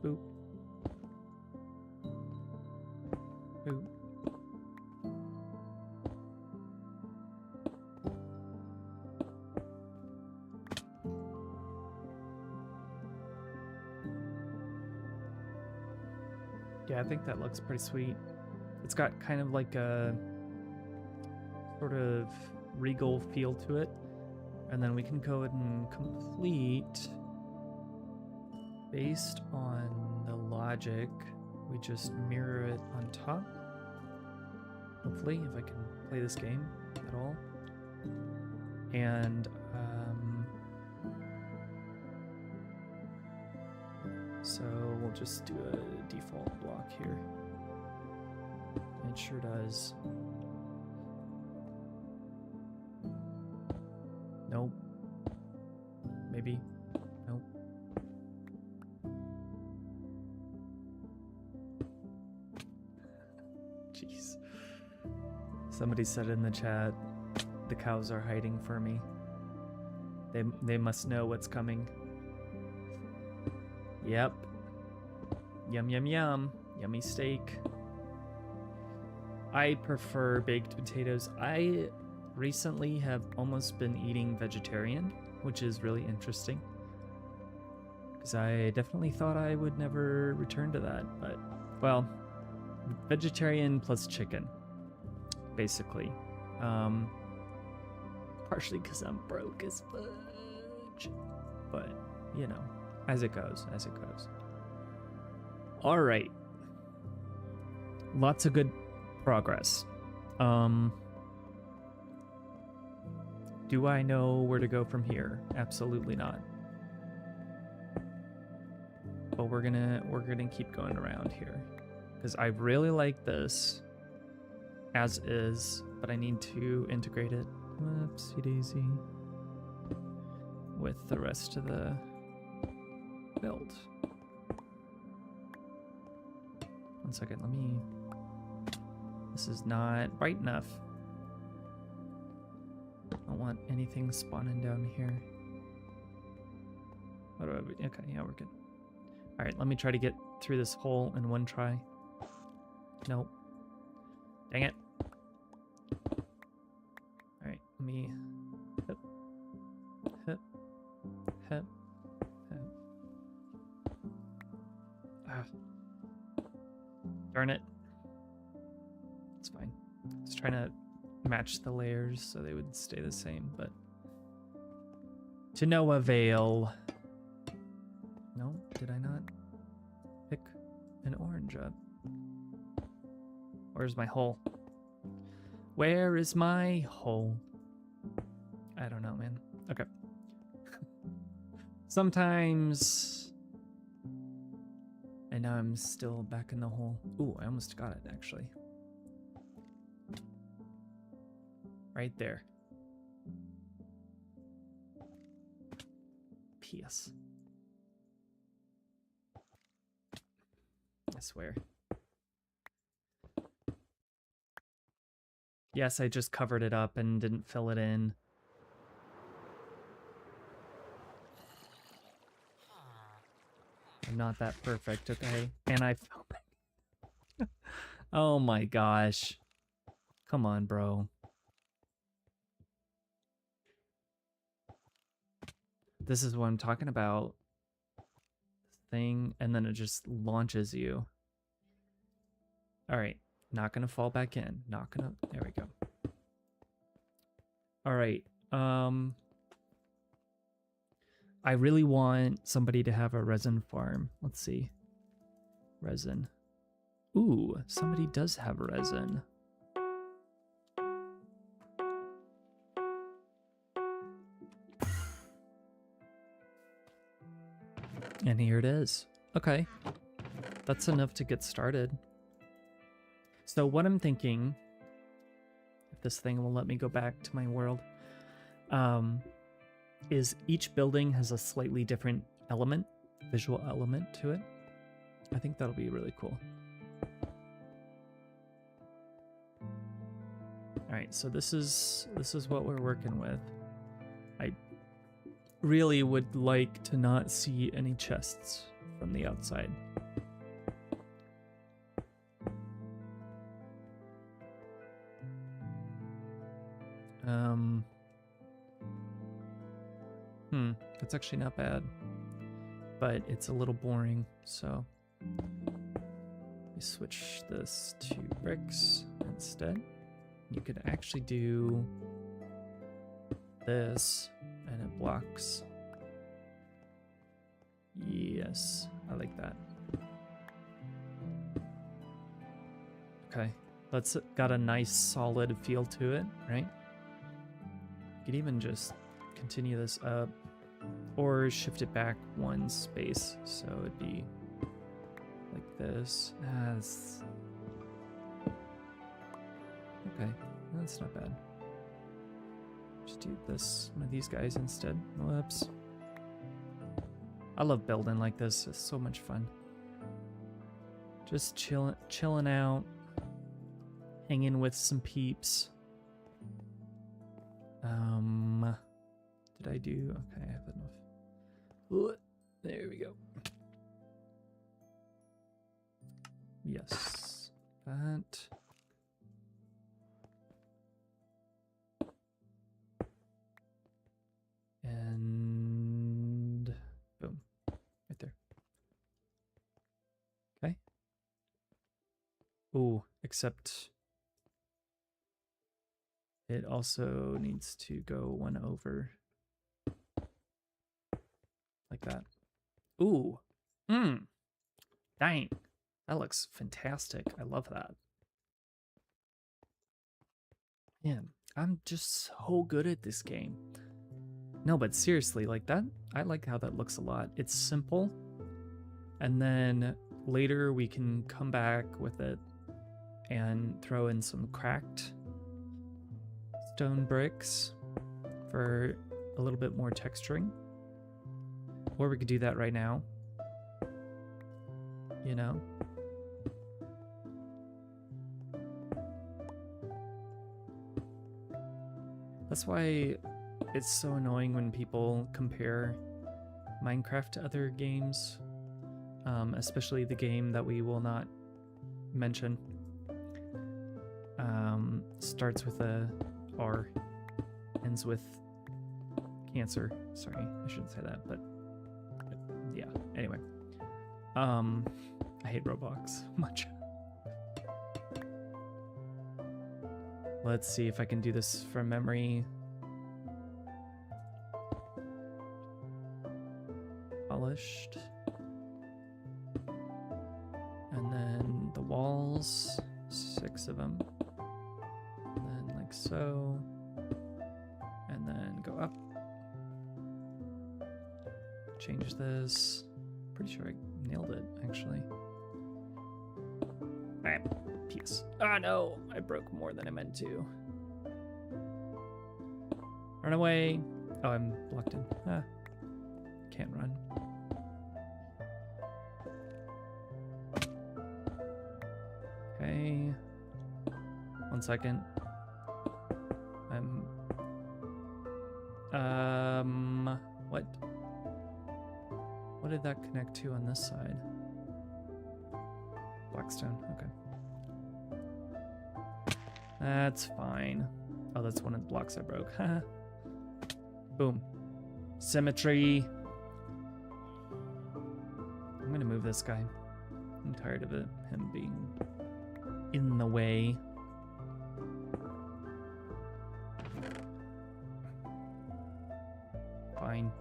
Boop. Boop. Yeah, I think that looks pretty sweet. It's got kind of like a sort of regal feel to it. And then we can go ahead and complete based on the logic. We just mirror it on top. Hopefully, if I can play this game at all. And so we'll just do a default block here. It sure does. Nope. Maybe. Nope. Jeez. Somebody said in the chat, the cows are hiding for me. They must know what's coming. Yep. Yum, yum, yum. Yummy steak. I prefer baked potatoes. I recently have almost been eating vegetarian, which is really interesting. Because I definitely thought I would never return to that. But, well, vegetarian plus chicken, basically. Partially because I'm broke as fudge. But, you know. As it goes, as it goes. All right. Lots of good progress. Do I know where to go from here? Absolutely not. But we're gonna keep going around here because I really like this as is, but I need to integrate it. Whoopsie daisy. With the rest of the build. One second, let me... This is not bright enough. I don't want anything spawning down here. What do I... Okay, yeah, we're good. Alright, let me try to get through this hole in one try. Nope. Dang it. Alright, let me... Hip. Hip. Hip. Darn it. It's fine. Just trying to match the layers so they would stay the same, but to no avail. No, did I not pick an orange up? Where's my hole? Where is my hole? I don't know, man. Okay. Sometimes... And now I'm still back in the hole. Ooh, I almost got it, actually. right there. P.S. I swear. Yes, I just covered it up and didn't fill it in. I'm not that perfect, okay? And I fell back. Oh my gosh. Come on, bro. This is what I'm talking about. Thing, and then it just launches you. All right, not gonna fall back in. Not gonna. There we go. All right. I really want somebody to have a resin farm. Let's see. Resin. Ooh, somebody does have resin. And here it is. Okay. That's enough to get started. So what I'm thinking, if this thing will let me go back to my world, is each building has a slightly different element, visual element to it. I think that'll be really cool. All right, so this is what we're working with. I really would like to not see any chests from the outside. That's actually not bad, but it's a little boring, so we switch this to bricks instead. You could actually do this and it blocks. Yes, I like that. Okay, that's got a nice solid feel to it, right? You could even just continue this up or shift it back one space, so it'd be like this. Okay, that's not bad. Just do this, one of these guys instead. Whoops. I love building like this. It's so much fun. Just chilling out, hanging with some peeps. Did I do? Okay, I have enough. There we go. Yes, that. And boom, right there. Okay. Ooh, except it also needs to go one over. Like that. Ooh. Dang. That looks fantastic. I love that. Man, I'm just so good at this game. No, but seriously, like that, I like how that looks a lot. It's simple. And then later we can come back with it and throw in some cracked stone bricks for a little bit more texturing. Or we could do that right now. You know? That's why it's so annoying when people compare Minecraft to other games, especially the game that we will not mention. Starts with a R, ends with cancer. Sorry, I shouldn't say that, but yeah, anyway. I hate Roblox much. Let's see if I can do this from memory. Polished. And then the walls, 6 of them. And then like so. And then go up. Change this. Pretty sure I nailed it, actually. Alright, peace. Ah, no, I broke more than I meant to. Run away. Oh, I'm blocked in. Ah. Can't run. Okay. 1 second. What? What did that connect to on this side? Blackstone, okay. That's fine. Oh, that's one of the blocks I broke. Boom. Symmetry. I'm gonna move this guy. I'm tired of him being in the way. Fine.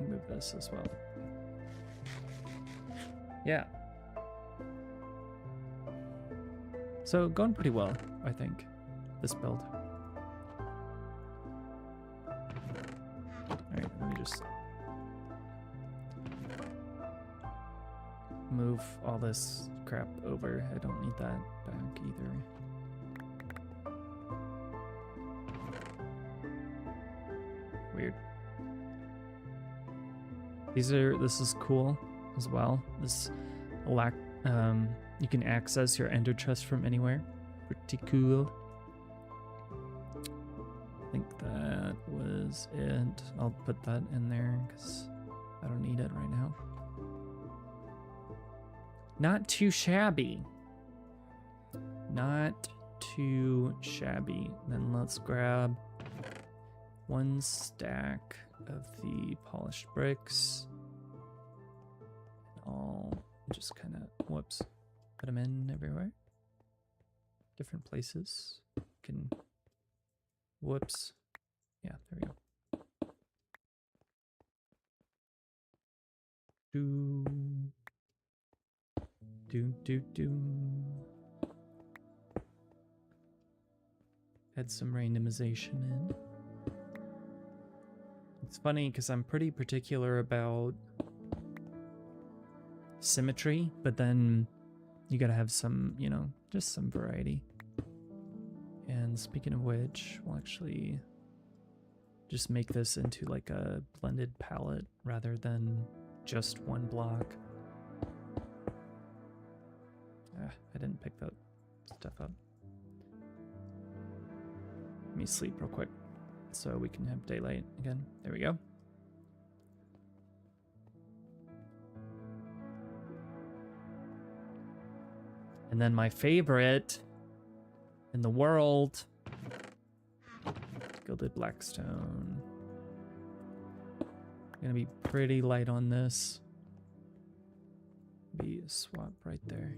Move this as well. Yeah. So going pretty well, I think, this build. Alright, let me just move all this crap over. I don't need that back either. Weird. This is cool as well. You can access your ender chest from anywhere. Pretty cool. I think that was it. I'll put that in there because I don't need it right now. Not too shabby. Not too shabby. Then let's grab 1 stack of the polished bricks. I'll just kind of, whoops, put them in everywhere. Different places. Can, whoops. Yeah, there we go. Do. Add some randomization in. It's funny because I'm pretty particular about symmetry, but then you gotta have some, you know, just some variety. And speaking of which, we'll actually just make this into like a blended palette rather than just 1 block. I didn't pick that stuff up. Let me sleep real quick so we can have daylight again. There we go. And then my favorite in the world, gilded blackstone. Gonna be pretty light on this. Be a swap right there.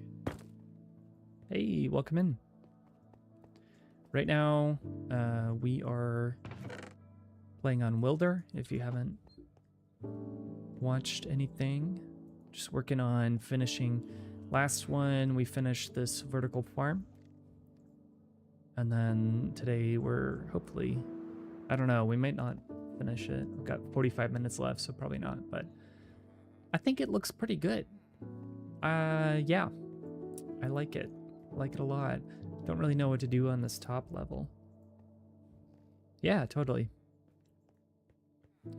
Hey, welcome in. Right now, we are playing on Wilder. If you haven't watched anything, just working on finishing. Last one, we finished this vertical farm. And then today we're hopefully, I don't know, we might not finish it. We've got 45 minutes left, so probably not, but I think it looks pretty good. Yeah, I like it. I like it a lot. Don't really know what to do on this top level. Yeah, totally.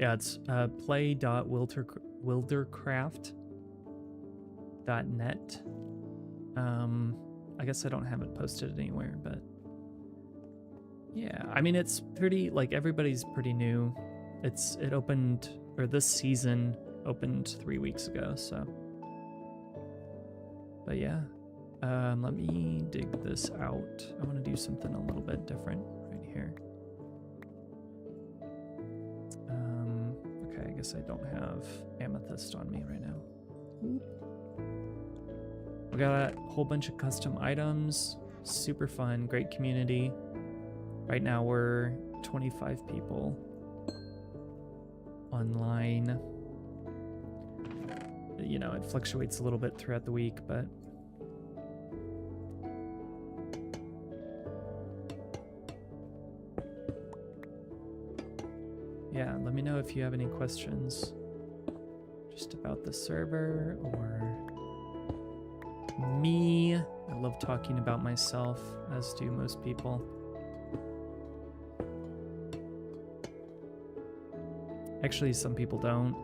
Yeah, it's play.wildercraft.net. I guess I don't have it posted anywhere, but yeah, I mean, it's pretty, like, everybody's pretty new. It opened, or this season opened 3 weeks ago, so. But yeah, let me dig this out. I want to do something a little bit different right here. Okay, I guess I don't have amethyst on me right now. We got a whole bunch of custom items, super fun, great community. Right now we're 25 people online. You know, it fluctuates a little bit throughout the week, but yeah, let me know if you have any questions just about the server or me. I love talking about myself, as do most people. Actually, some people don't.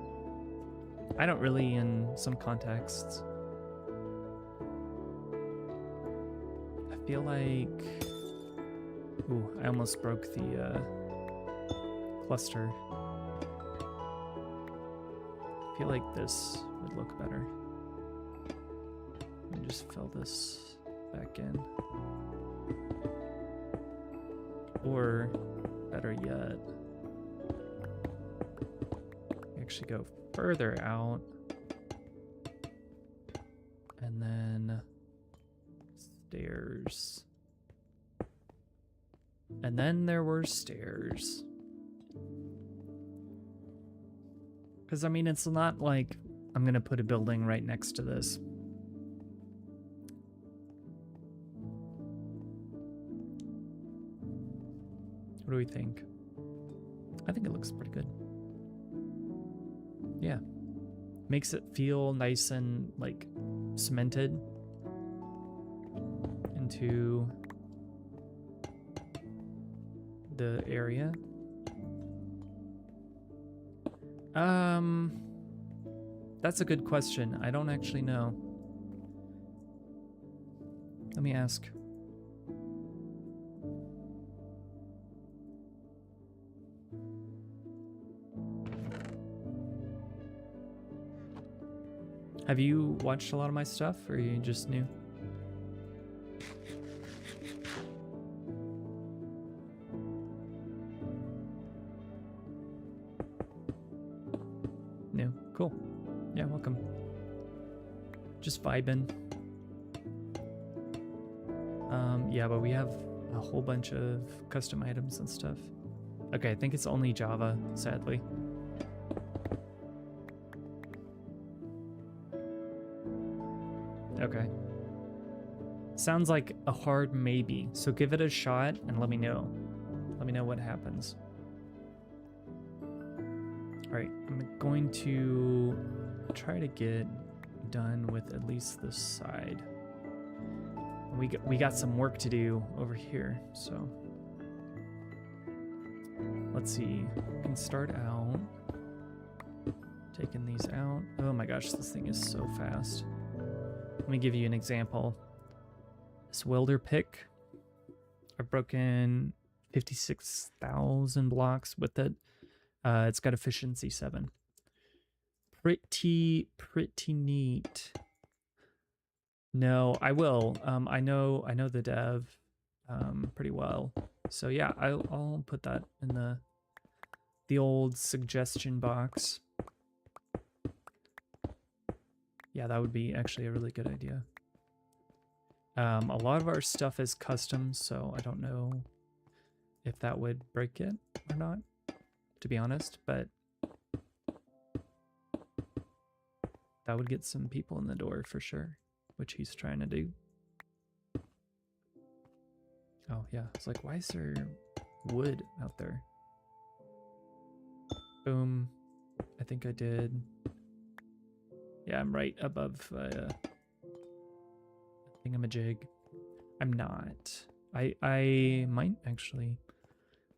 I don't really in some contexts. I feel like... Ooh, I almost broke the cluster. I feel like this would look better. Let me just fill this back in. Or, better yet, actually go further out. And then stairs. And then there were stairs. Because, I mean, it's not like I'm going to put a building right next to this. What do we think? I think it looks pretty good. Yeah. Makes it feel nice and, like, cemented into the area. That's a good question. I don't actually know. Let me ask. Have you watched a lot of my stuff, or are you just new? New. Cool. Yeah, welcome. Just vibing. Yeah, but we have a whole bunch of custom items and stuff. Okay, I think it's only Java, sadly. Okay. Sounds like a hard maybe, so give it a shot and let me know. Let me know what happens. Alright, I'm going to try to get done with at least this side. We got some work to do over here, so let's see. We can start out taking these out. Oh my gosh, this thing is so fast. Let me give you an example. This WilderPick, I've broken 56,000 blocks with it. It's got efficiency 7. Pretty neat. No, I will. I know the dev pretty well. So yeah, I'll put that in the old suggestion box. Yeah, that would be actually a really good idea. A lot of our stuff is custom, so I don't know if that would break it or not, to be honest, but that would get some people in the door for sure, which he's trying to do. Oh yeah, it's like, why is there wood out there? Boom. I think I did. Yeah, I'm right above thingamajig. I'm not. I might actually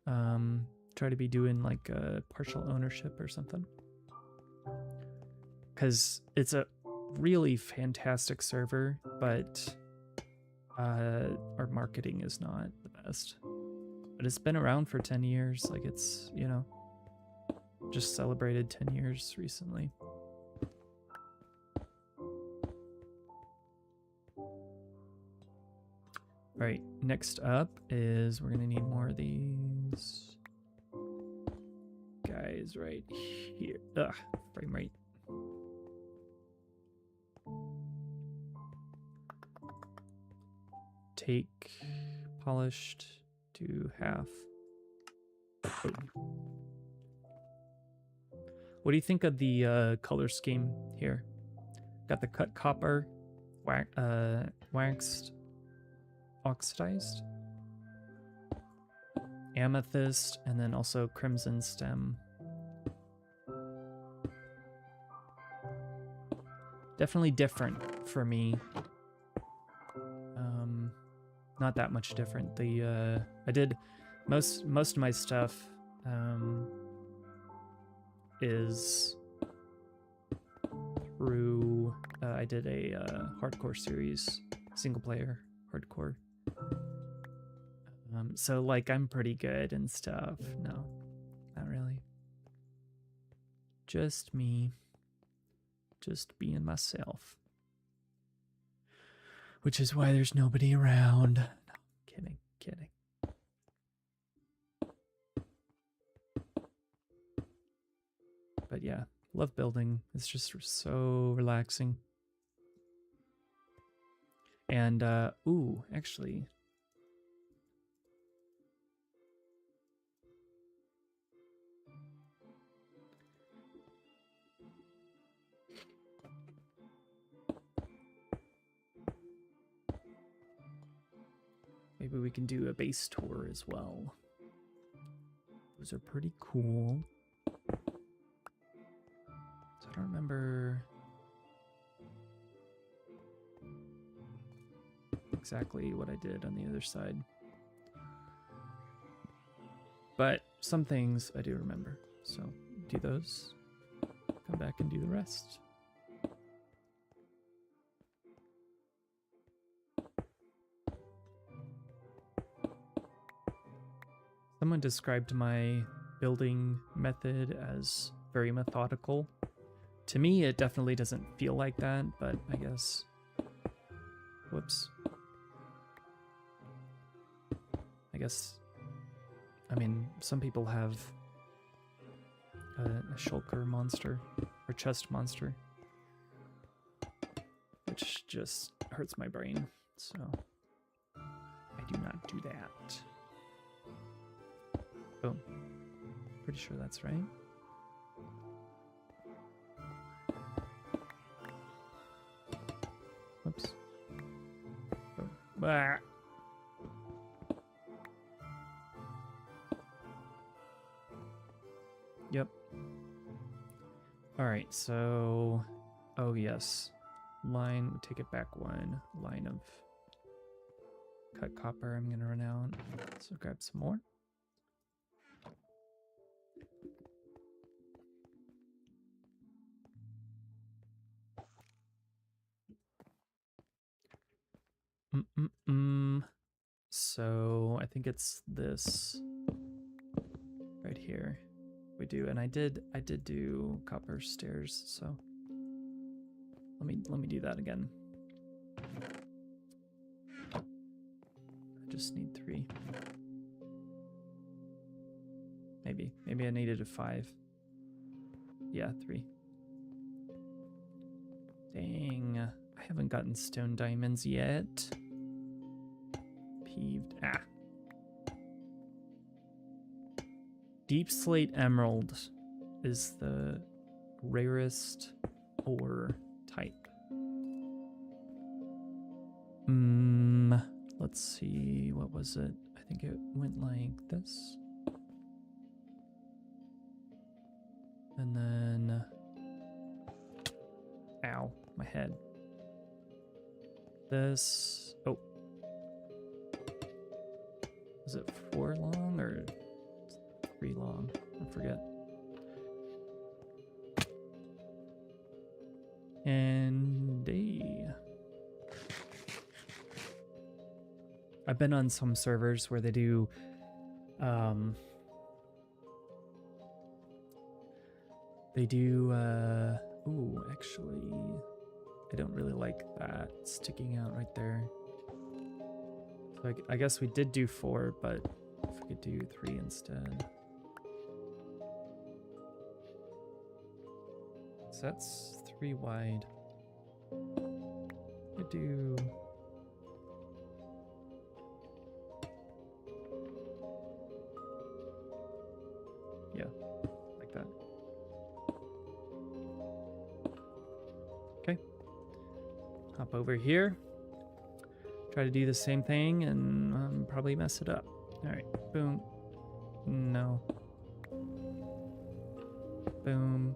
try to be doing like a partial ownership or something. Because it's a really fantastic server, but our marketing is not the best. But it's been around for 10 years. Like it's, you know, just celebrated 10 years recently. All right, next up is we're gonna need more of these guys right here. Ugh, frame rate. Take polished to half. What do you think of the color scheme here? Got the cut copper, waxed, oxidized, amethyst, and then also crimson stem. Definitely different for me. Not that much different. I did most of my stuff is through, I did a hardcore series, single player hardcore. So like I'm pretty good and stuff. No, not really. Just me. Just being myself. Which is why there's nobody around. No, kidding, kidding. But yeah, love building. It's just so relaxing. And, ooh, actually. Maybe we can do a base tour as well. Those are pretty cool. So I don't remember exactly what I did on the other side. But some things I do remember. So do those, come back and do the rest. Someone described my building method as very methodical. To me, it definitely doesn't feel like that, but I guess... Whoops. I mean, some people have a shulker monster, or chest monster, which just hurts my brain, so I do not do that. Boom. Pretty sure that's right. Whoops. Boom. Ah. Yep. All right, so, oh yes, line, take it back one, line of cut copper I'm gonna run out, so grab some more. So I think it's this right here. We do, and I did do copper stairs, so let me do that again. I just need 3. Maybe I needed a 5. Yeah, 3. Dang, I haven't gotten stone diamonds yet. Peeved. Ah. Deep slate emerald is the rarest ore type. Let's see, what was it? I think it went like this. And then, ow, my head. This, oh. Was it 4 long or 3 long? I forget. And I've been on some servers where they do ooh, actually I don't really like that sticking out right there. So I guess we did do 4, but if we could do 3 instead. So that's 3 wide. Could do... yeah, like that. Okay. Hop over here. Try to do the same thing and probably mess it up. All right, boom. No. Boom.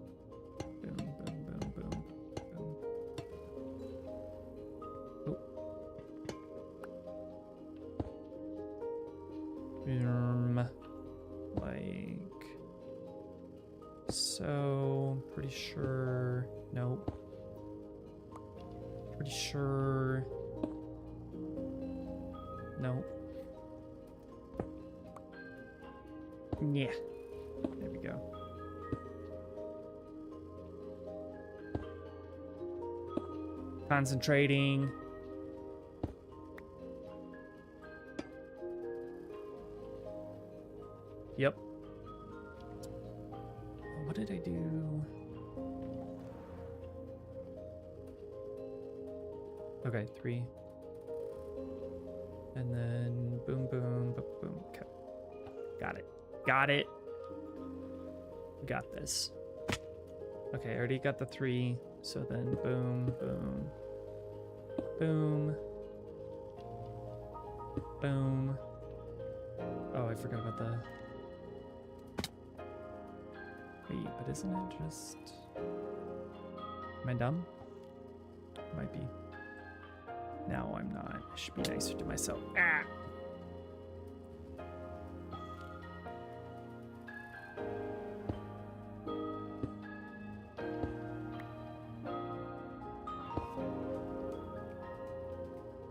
Boom, boom, boom, boom, boom. Oh. Like so. Pretty sure. Nope. Pretty sure. Nope. Yeah. There we go. Concentrating. Yep. What did I do? Okay, 3. And then boom, boom, boom, boom. Okay. Got it. Got it. Got this. Okay, I already got the 3. So then boom, boom, boom, boom. Oh, I forgot about the... Wait, but isn't it just... Am I dumb? Might be. No, I'm not. I should be nicer to myself. Ah!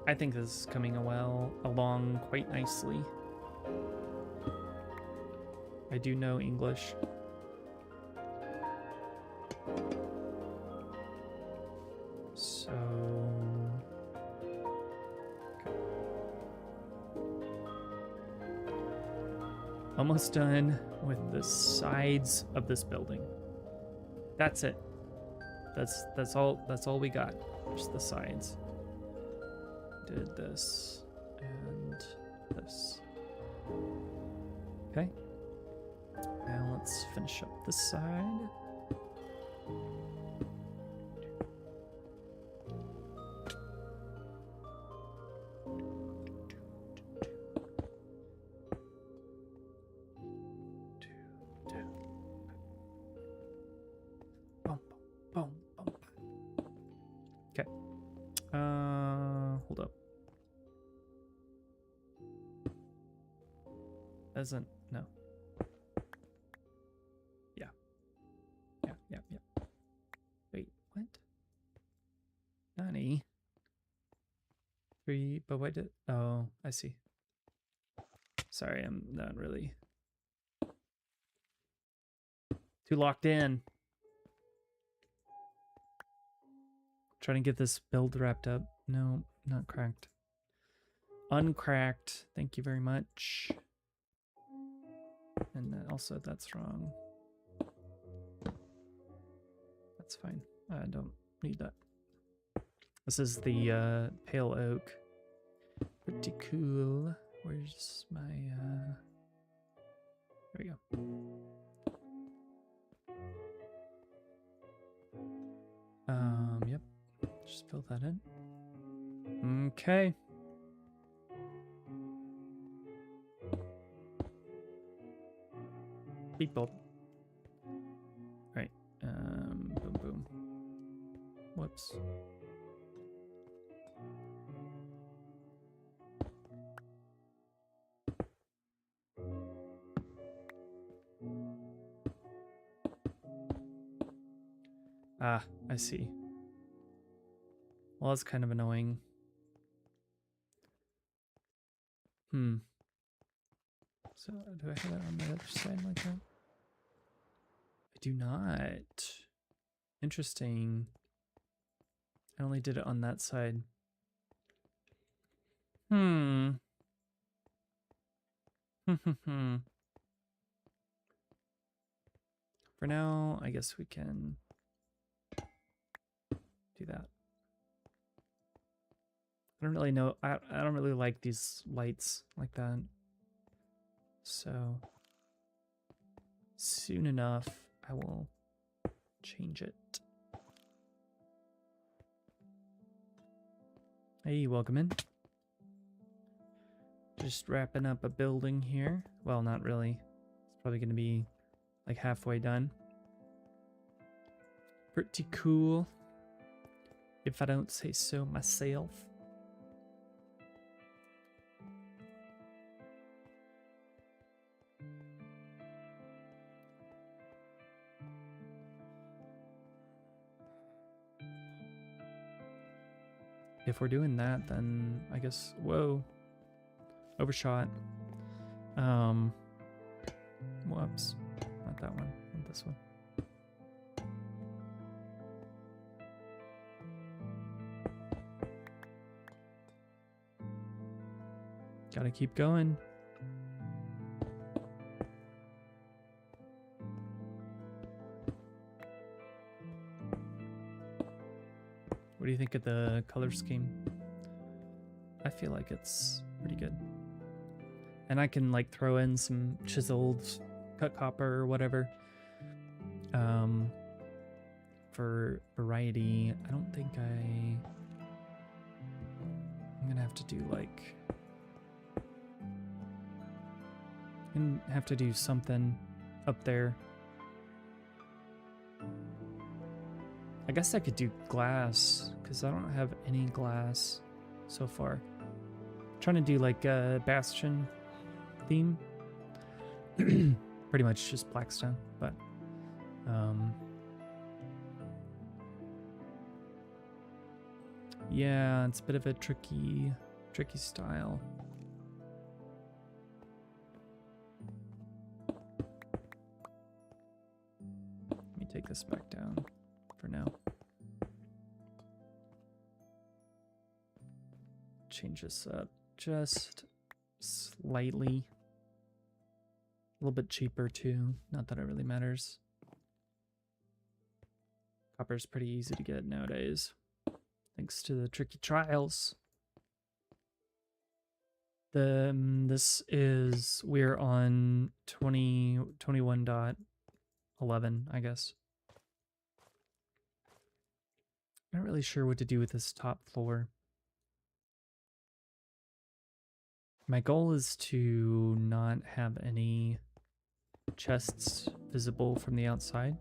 I think this is coming along quite nicely. I do know English. So... Okay. Almost done with the sides of this building. That's it. That's all we got. Just the sides. Did this and this. Okay. Now let's finish up this side. Okay. Hold up. Doesn't, no. Yeah. Yeah. Wait, what? Nani? 3, but why did, oh, I see. Sorry, I'm not really too locked in. Trying to get this build wrapped up. No, not cracked. Uncracked. Thank you very much. And then also that's wrong. That's fine. I don't need that. This is the pale oak. Pretty cool. Where's my there we go. Yep. Just fill that in. Okay. Beep bop. Right. Boom boom. Whoops. Ah, I see. Well, that's kind of annoying. So, do I have it on the other side like that? I do not. Interesting. I only did it on that side. For now, I guess we can do that. I don't really know. I don't really like these lights like that. So soon enough, I will change it. Hey, welcome in. Just wrapping up a building here. Well, not really. It's probably going to be like halfway done. Pretty cool, if I don't say so myself. if we're doing that, then I guess, whoa, overshot. Whoops, not that one, not this one. Gotta keep going. What do you think of the color scheme? I feel like it's pretty good. And I can like throw in some chiseled cut copper or whatever. For variety, I don't think I'm gonna have to do like, I'm gonna have to do something up there. I guess I could do glass, because I don't have any glass so far. I'm trying to do like a Bastion theme. Pretty much just blackstone, but yeah, it's a bit of a tricky style. Let me take this back down for now. Change this up just slightly. A little bit cheaper too. Not that it really matters. Copper's pretty easy to get nowadays, thanks to the tricky trials. We're on 21.11, I guess. I'm not really sure what to do with this top floor. My goal is to not have any chests visible from the outside.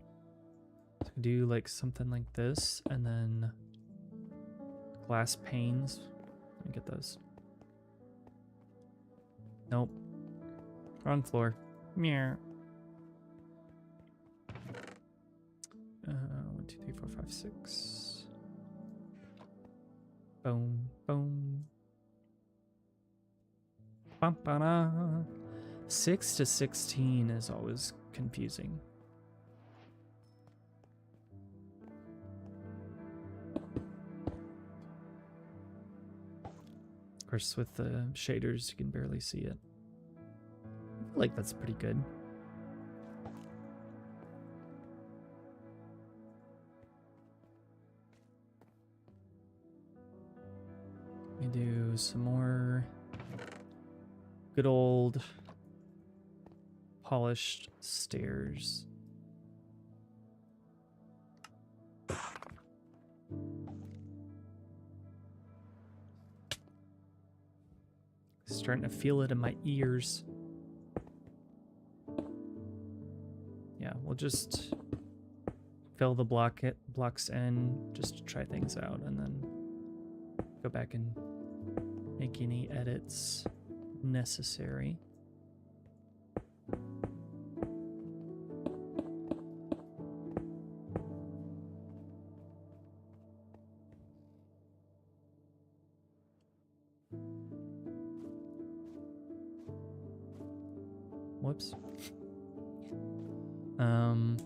So I do like something like this, and then glass panes. Let me get those. Nope. Wrong floor. Meow. 1, 2, 3, 4, 5, 6. Boom, boom. 6 to 16 is always confusing. Of course, with the shaders, you can barely see it. I feel like that's pretty good. Let me do some more good old polished stairs. Starting to feel it in my ears. Yeah, we'll just fill the blocks in just to try things out, and then go back and make any edits necessary. Whoops. I'm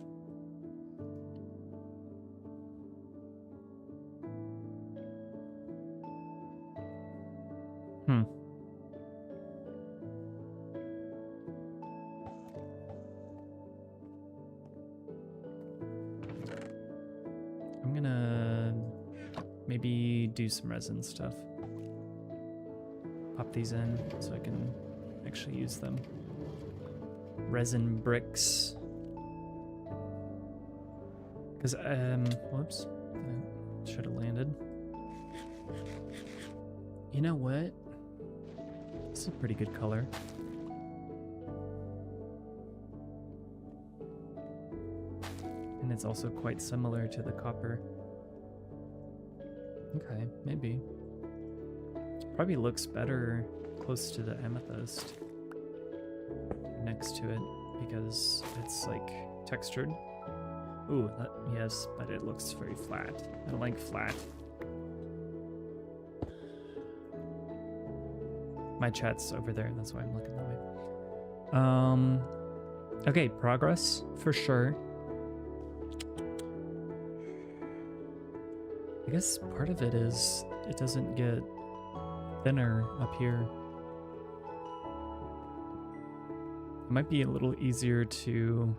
gonna maybe do some resin stuff. Pop these in so I can actually use them. Resin bricks. Because, whoops. That should have landed. You know what? This is a pretty good color. And it's also quite similar to the copper. Okay, maybe. Probably looks better close to the amethyst next to it because it's like textured. Ooh, yes, but it looks very flat. I don't like flat. My chat's over there, that's why I'm looking that way. Okay, progress for sure. I guess part of it is it doesn't get thinner up here. It might be a little easier to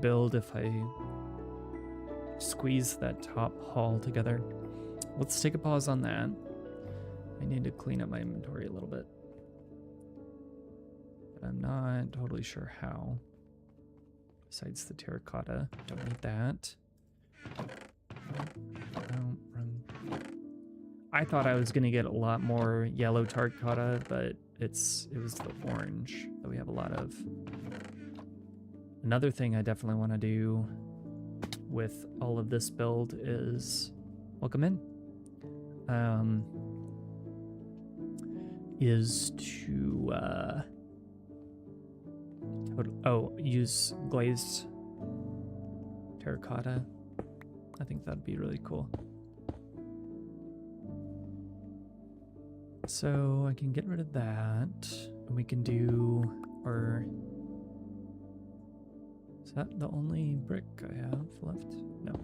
build if I squeeze that top hull together. Let's take a pause on that. I need to clean up my inventory a little bit. But I'm not totally sure how. Besides the terracotta, don't need that. No, wrong. I thought I was gonna get a lot more yellow terracotta, but it was the orange that we have a lot of. Another thing I definitely want to do with all of this build is welcome in. Is to use glazed terracotta. I think that'd be really cool. So I can get rid of that, and we can do our... Is that the only brick I have left? No.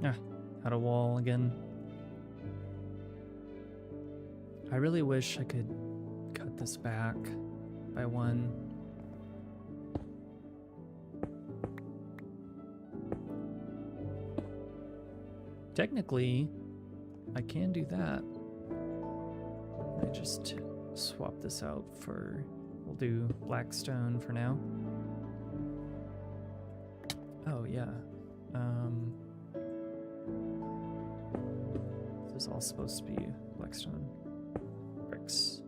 Ah, had a wall again. I really wish I could cut this back by one. Technically, I can do that. I just swap this out for, we'll do blackstone for now. Oh yeah. This is all supposed to be blackstone bricks.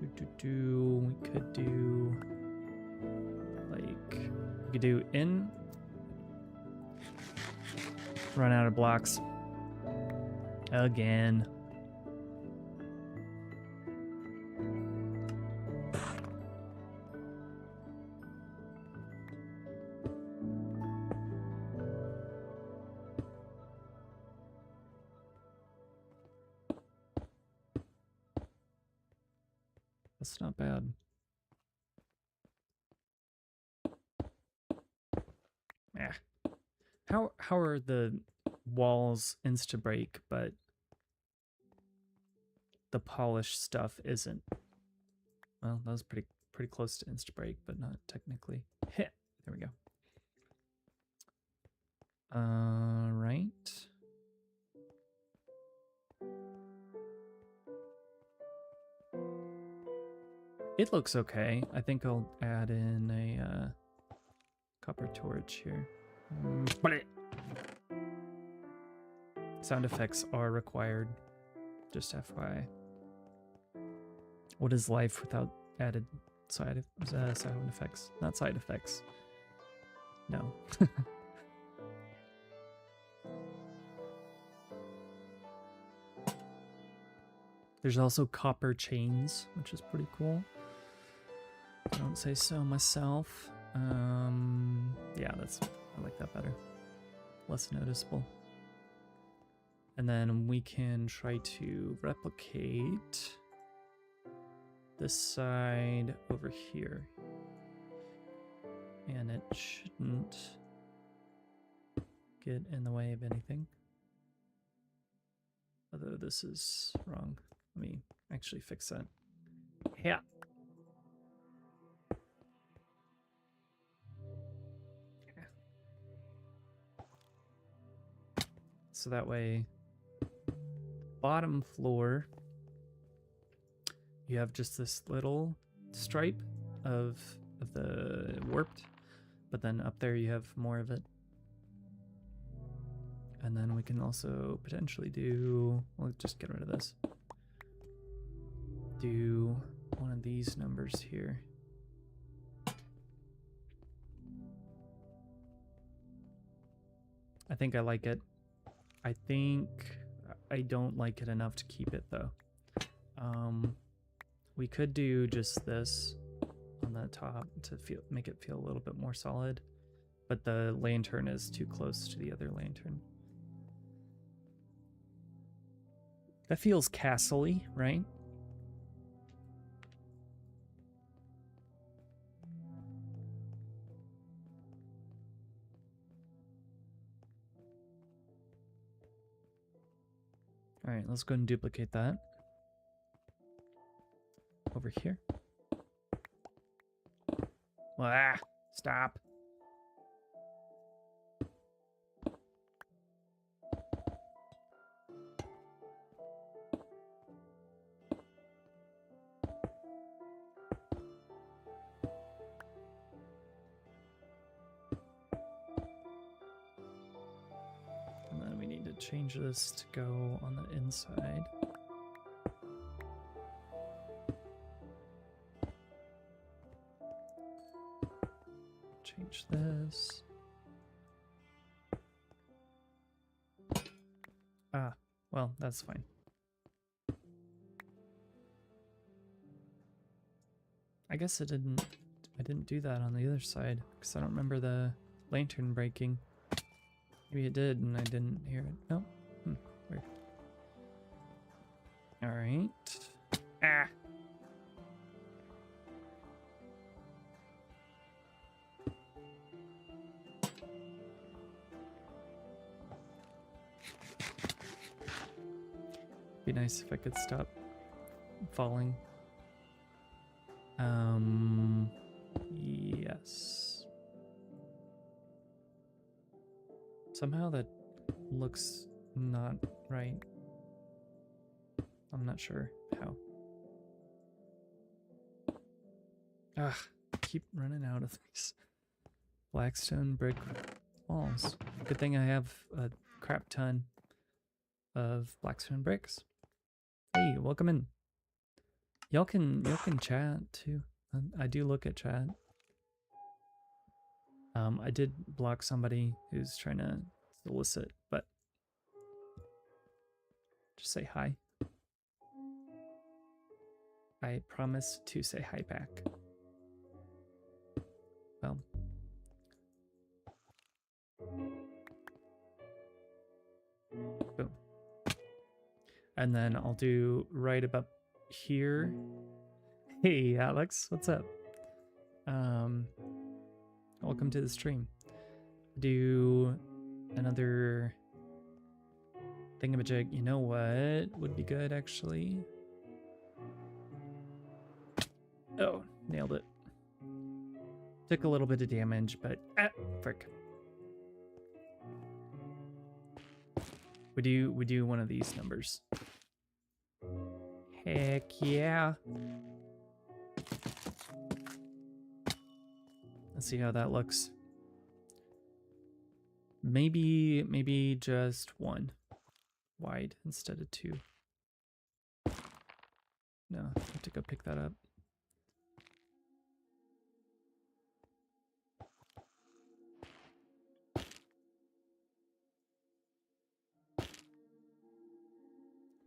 We could do like, we could do in. Run out of blocks. Again. That's not bad. Yeah. How are the walls insta-break, but the polished stuff isn't? Well, that was pretty close to insta-break, but not technically. Hit. There we go. Right. It looks okay. I think I'll add in a copper torch here. Sound effects are required. Just FYI. What is life without added sound effects? Not side effects. No. There's also copper chains, which is pretty cool. I don't say so myself. Yeah, I like that better. Less noticeable. And then we can try to replicate this side over here. And it shouldn't get in the way of anything. Although this is wrong. Let me actually fix that. Yeah. So that way, bottom floor, you have just this little stripe of the warped, but then up there you have more of it. And then we can also potentially do, we'll just get rid of this. Do one of these numbers here. I think I like it. I think I don't like it enough to keep it though. We could do just this on the top to make it feel a little bit more solid. But the lantern is too close to the other lantern. That feels castle-y, right? All right, let's go ahead and duplicate that. Over here. Ah, stop. And then we need to change this to go on the inside. Change this. Ah, well, that's fine. I guess I didn't do that on the other side because I don't remember the lantern breaking. Maybe it did and I didn't hear it. No. Weird. All right. Ah. Be nice if I could stop falling. Yes. Somehow that looks not right. I'm not sure how. Ah, keep running out of these blackstone brick walls. Good thing I have a crap ton of blackstone bricks. Hey, welcome in. Y'all can chat too. I do look at chat. I did block somebody who's trying to solicit, but just say hi. I promise to say hi back. Well. Boom. And then I'll do right about here. Hey, Alex, what's up? Welcome to the stream. Do another thingamajig. You know what would be good, actually? Oh, nailed it. Took a little bit of damage, but frick. We do one of these numbers. Heck yeah. Let's see how that looks. Maybe just one wide instead of two. No, I have to go pick that up.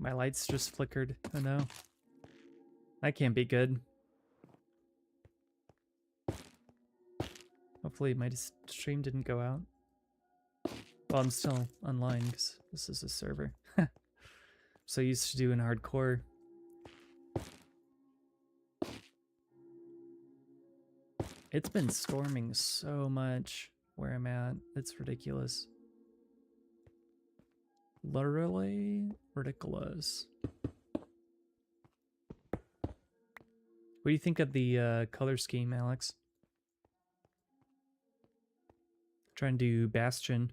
My lights just flickered. Oh no. That can't be good. Hopefully my stream didn't go out. Well, I'm still online because this is a server. So used to doing hardcore. It's been storming so much where I'm at. It's ridiculous. Literally ridiculous. What do you think of the color scheme, Alex? Trying to do Bastion.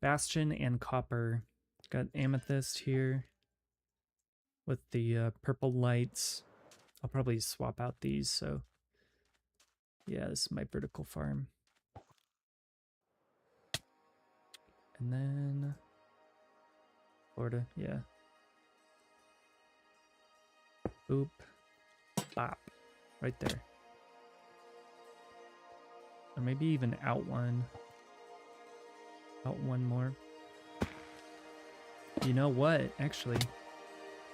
Bastion and copper. Got amethyst here with the purple lights. I'll probably swap out these, so yeah, this is my vertical farm. And then Florida, yeah. Boop. Bop. Right there. Or maybe even out one. Out one more. You know what? Actually.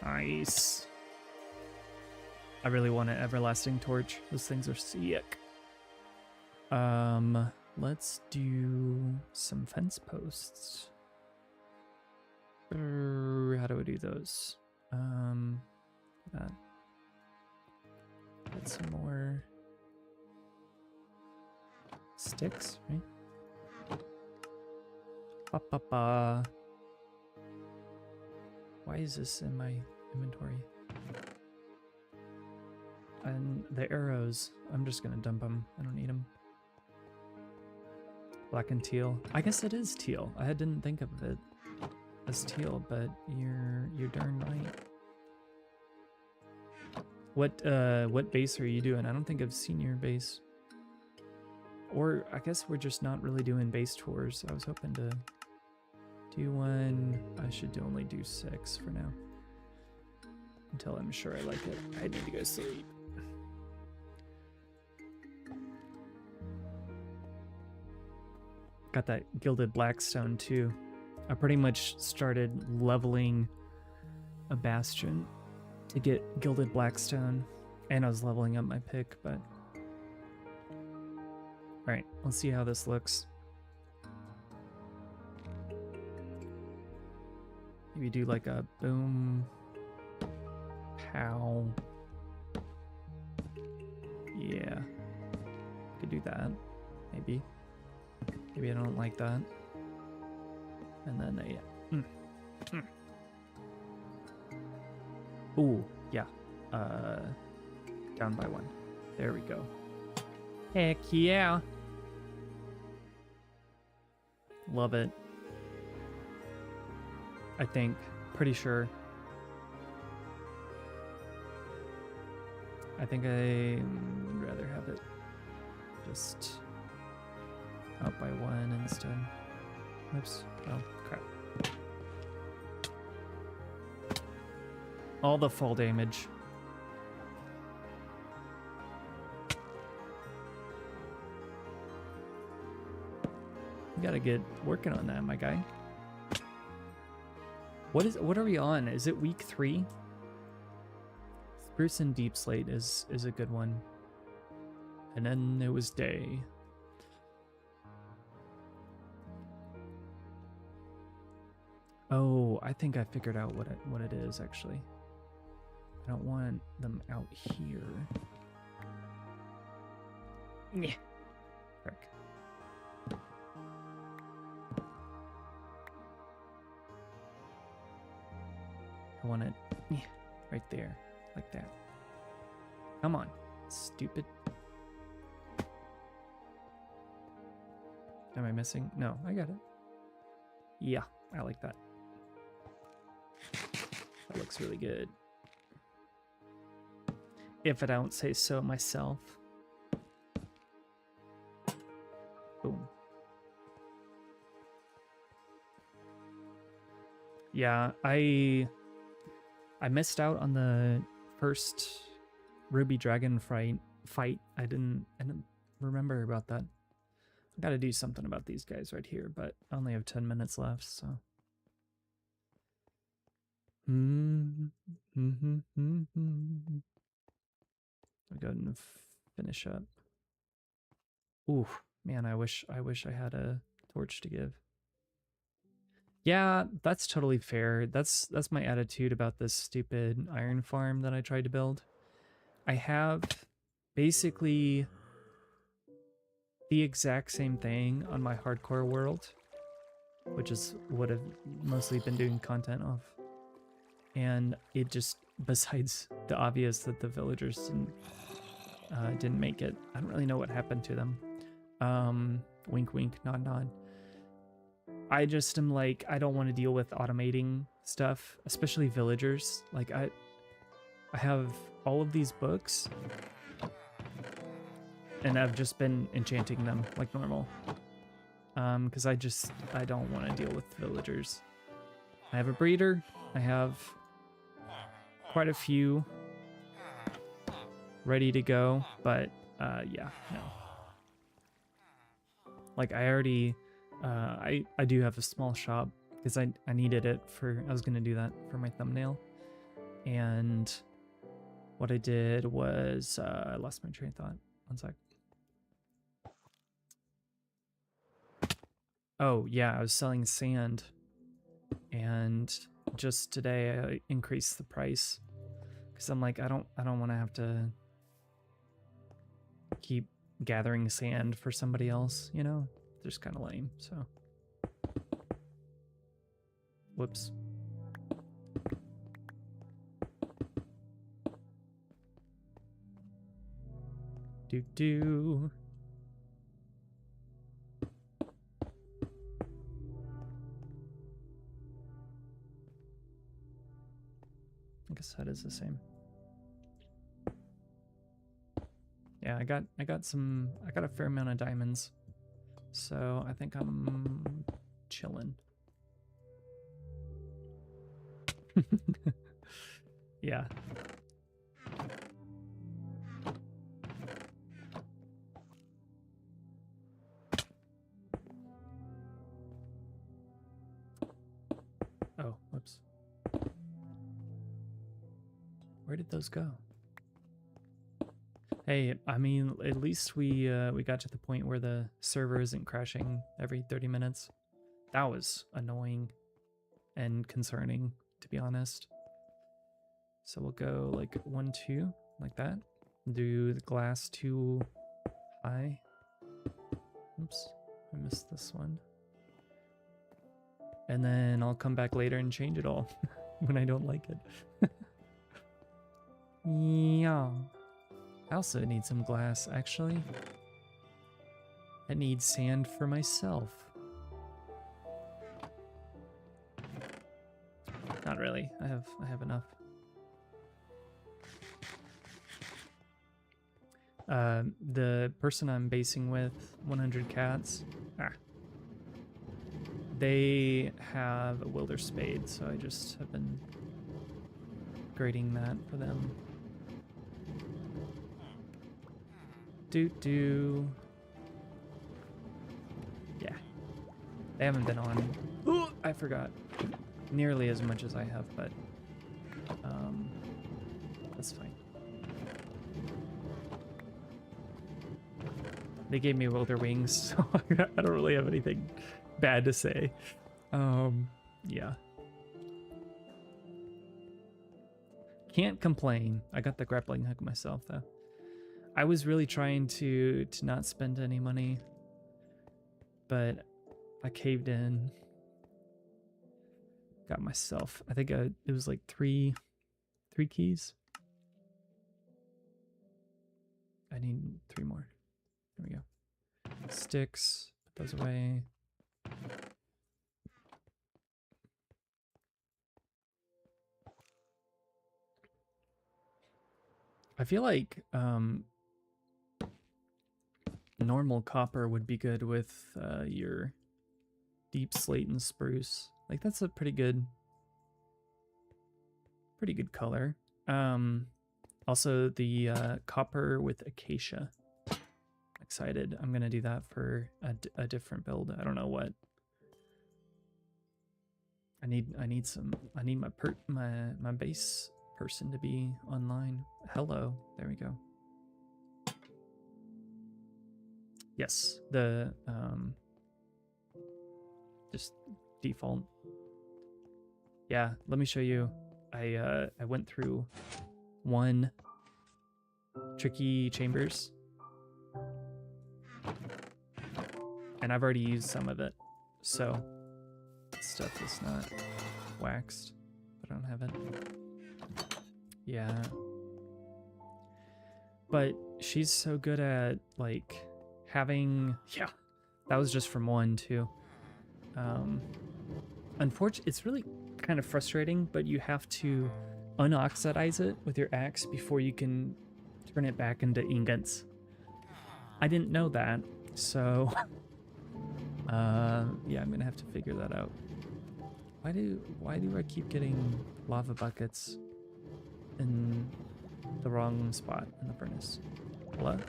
Nice. I really want an everlasting torch. Those things are sick. Let's do some fence posts. How do I do those? That. Get some more sticks, right? Ba-ba-ba. Why is this in my inventory? And the arrows, I'm just gonna dump them. I don't need them. Black and teal. I guess it is teal. I didn't think of it as teal, but you're darn right. What base are you doing? I don't think I've seen your base. Or I guess we're just not really doing base tours. I was hoping to do one. I should only do 6 for now. Until I'm sure I like it. I need to go sleep. Got that gilded blackstone too. I pretty much started leveling a bastion to get gilded blackstone, and I was leveling up my pick, but alright, let's see how this looks. Maybe do like a boom, pow. Yeah, could do that, maybe. Maybe I don't like that. And then yeah. Ooh, yeah. Down by 1. There we go. Heck yeah. Love it. I think. Pretty sure. I think I'd rather have it just out by 1 instead. Oops. Oh, crap. All the fall damage. You gotta get working on that, my guy. What are we on? Is it week 3? Spruce and Deep Slate is a good one. And then it was day. Oh, I think I figured out what it is actually. I don't want them out here. Yeah. Frick. I want it right there, like that. Come on, stupid. Am I missing? No, I got it. Yeah, I like that. That looks really good. If I don't say so myself. Boom. Yeah, I missed out on the first Ruby Dragon fight. I didn't remember about that. I gotta do something about these guys right here, but I only have 10 minutes left, so. I'll go ahead and finish up. Ooh, man, I wish I had a torch to give. Yeah, that's totally fair. That's my attitude about this stupid iron farm that I tried to build. I have basically the exact same thing on my hardcore world, which is what I've mostly been doing content of. And it just, besides the obvious that the villagers didn't make it, I don't really know what happened to them. Wink, wink, nod, nod. I just am like, I don't want to deal with automating stuff, especially villagers. Like I have all of these books, and I've just been enchanting them like normal. Because I don't want to deal with villagers. I have a breeder. I have quite a few ready to go, but yeah, no. Like I already, I do have a small shop because I needed it for, I was gonna do that for my thumbnail, and what I did was I lost my train of thought. One sec. Oh yeah, I was selling sand, and just today I increased the price because I'm like, I don't want to have to keep gathering sand for somebody else, you know? Just kind of lame. So, whoops. Do. I guess that is the same. Yeah, I got a fair amount of diamonds. So I think I'm chilling. Yeah. Oh, whoops. Where did those go? Hey, I mean, at least we got to the point where the server isn't crashing every 30 minutes. That was annoying and concerning, to be honest. So we'll go like 1, 2, like that. Do the glass 2 high. Oops, I missed this one. And then I'll come back later and change it all when I don't like it. Yeah. I also need some glass, actually. I need sand for myself. Not really. I have enough. The person I'm basing with, 100 Cats, they have a Wilder Spade, so I just have been grading that for them. Yeah. They haven't been on. Ooh, I forgot. Nearly as much as I have, but that's fine. They gave me Wilder Wings, so I don't really have anything bad to say. Yeah. Can't complain. I got the grappling hook myself, though. I was really trying to not spend any money, but I caved in. Got myself, I think it was like three keys. I need 3 more. There we go. Sticks, put those away. I feel like normal copper would be good with your deep slate and spruce. Like that's a pretty good color. Also the copper with acacia. Excited. I'm gonna do that for a different build. I don't know what. I need my base person to be online. Hello. There we go. Yes, the just default. Yeah, let me show you. I went through 1 tricky chambers, and I've already used some of it, so stuff is not waxed. I don't have it. Yeah, but she's so good at like having. Yeah, that was just from 1 too. Unfortunately, it's really kind of frustrating, but you have to unoxidize it with your axe before you can turn it back into ingots. I didn't know that, so yeah, I'm gonna have to figure that out. Why do I keep getting lava buckets in the wrong spot in the furnace? Hello?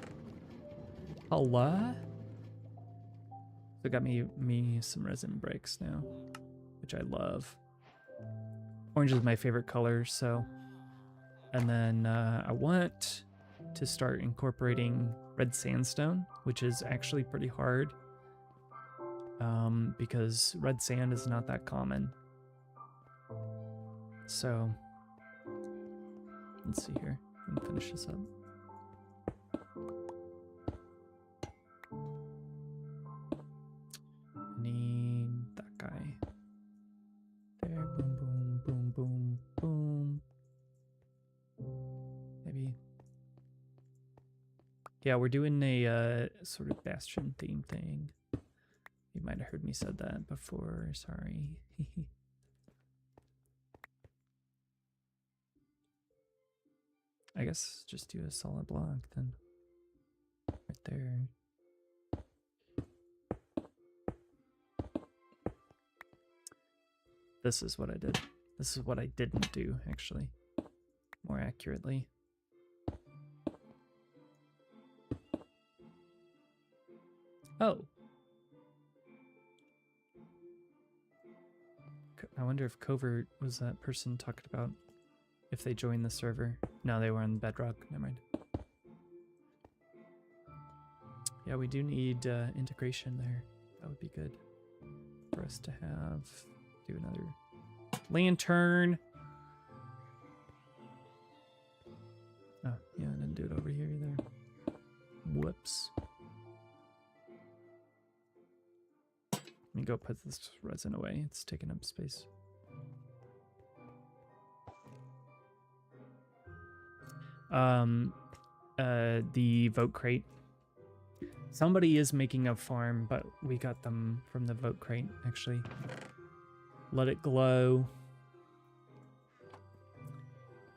Hello? So got me some resin bricks now, which I love. Orange is my favorite color, so And then I want to start incorporating red sandstone, which is actually pretty hard because red sand is not that common. So let's see here. I'm gonna finish this up. I need that guy. There, boom, boom, boom, boom, boom. Maybe. Yeah, we're doing a sort of Bastion theme thing. You might have heard me said that before, sorry. I guess just do a solid block then. Right there. This is what I did. This is what I didn't do, actually. More accurately. Oh. I wonder if Covert was that person talking about if they joined the server. No, they were on Bedrock. Never mind. Yeah, we do need integration there. That would be good for us to have. Do another lantern. Oh, yeah, I didn't do it over here either. Whoops. Let me go put this resin away. It's taking up space. The vote crate. Somebody is making a farm, but we got them from the vote crate, actually. Let it glow.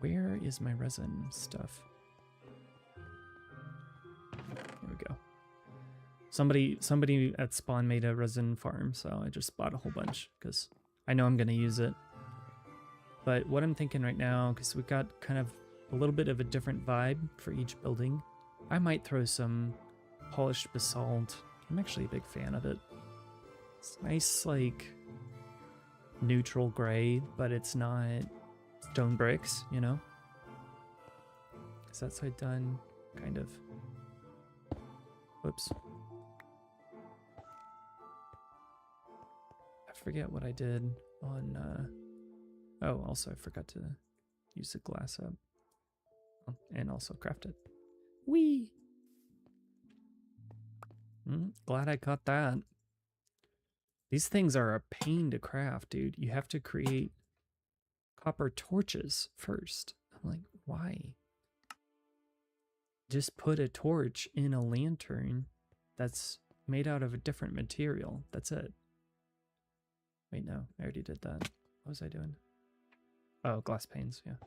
Where is my resin stuff? There we go. Somebody at spawn made a resin farm, so I just bought a whole bunch because I know I'm gonna use it. But what I'm thinking right now, because we've got kind of a little bit of a different vibe for each building, I might throw some polished basalt. I'm actually a big fan of it. It's nice, like, neutral gray, but it's not stone bricks, you know? Is that side done? Kind of. Whoops. I forget what I did on, oh, also I forgot to use the glass up. Oh, and also craft it. Whee! Glad I caught that. These things are a pain to craft, dude. You have to create copper torches first. I'm like, why? Just put a torch in a lantern that's made out of a different material. That's it. Wait, no, I already did that. What was I doing? Oh, glass panes, yeah.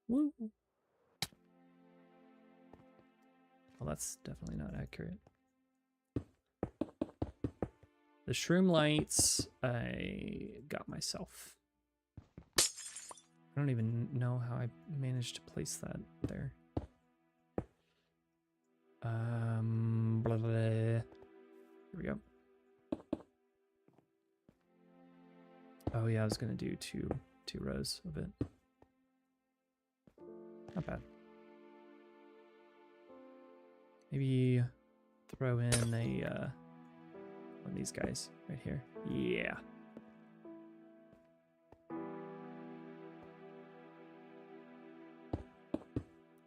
Woo! Well, that's definitely not accurate. The shroom lights, I got myself. I don't even know how I managed to place that there. Blah, blah, blah. Here we go. Oh yeah, I was gonna do two rows of it. Not bad. Maybe throw in a one of these guys right here. Yeah. I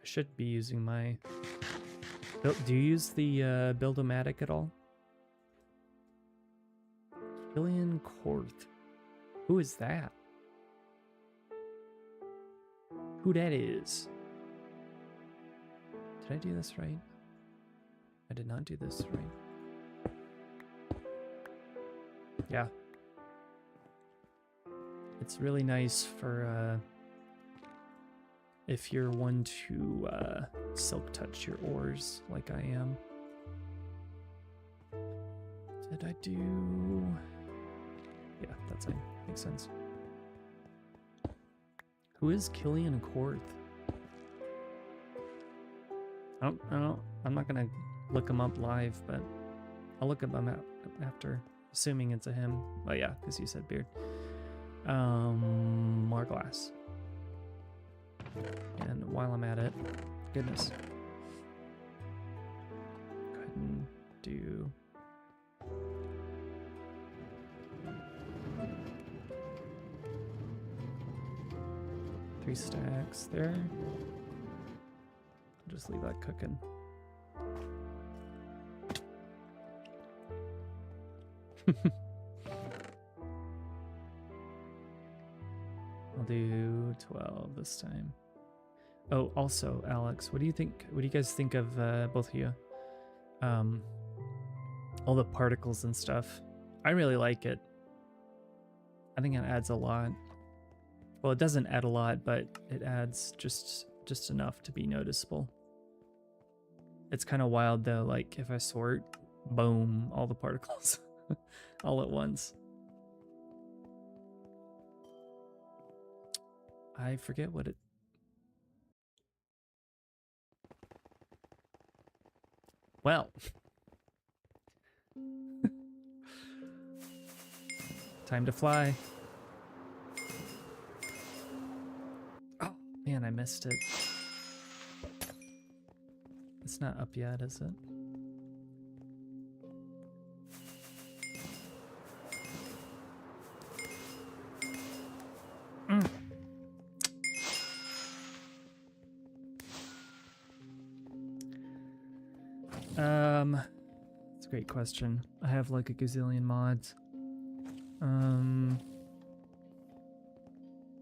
should be using my... Do you use the Build-O-Matic at all? Killian Korth. Who is that? Who that is? Did I do this right? I did not do this right. Yeah. It's really nice for if you're one to silk touch your ores like I am. Did I do... Yeah, that's it. Makes sense. Who is Killian Korth? I'm not gonna look him up live, but I'll look him up after, assuming it's a him. Oh yeah, because you said beard. More glass. And while I'm at it, goodness. Go ahead and do... three stacks there. I'll just leave that cooking. I'll do 12 this time. Oh, also, Alex, what do you think? What do you guys think of both of you? All the particles and stuff. I really like it. I think it adds a lot. Well, it doesn't add a lot, but it adds just enough to be noticeable. It's kind of wild though. Like if I sort, boom, all the particles all at once. I forget what it... Well. Time to fly. Oh, man, I missed it. It's not up yet, is it? It's a great question. I have like a gazillion mods.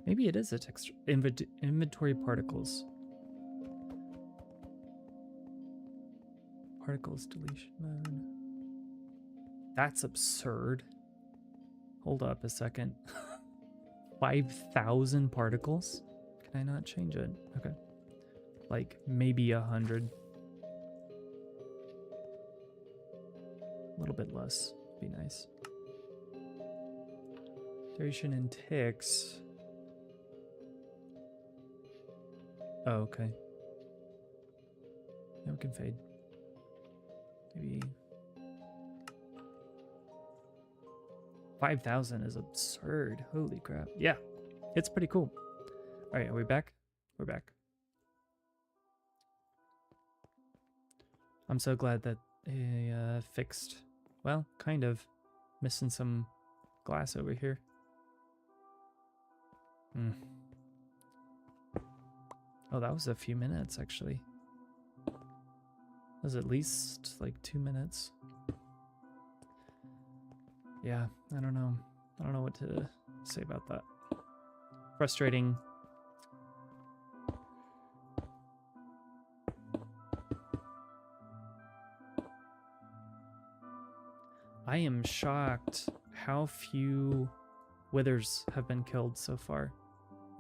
Maybe it is a texture inventory particles. Particles deletion mode. That's absurd. Hold up a second. 5,000 particles? Can I not change it? Okay. Like maybe 100. A little bit less. Be nice. Duration and ticks. Oh, okay. Yeah, we can fade. Maybe 5,000 is absurd. Holy crap. Yeah, it's pretty cool. All right, are we back? We're back. I'm so glad that they fixed, well, kind of. Missing some glass over here. Oh, that was a few minutes, actually. That was at least like 2 minutes. Yeah, I don't know. I don't know what to say about that. Frustrating. I am shocked how few withers have been killed so far.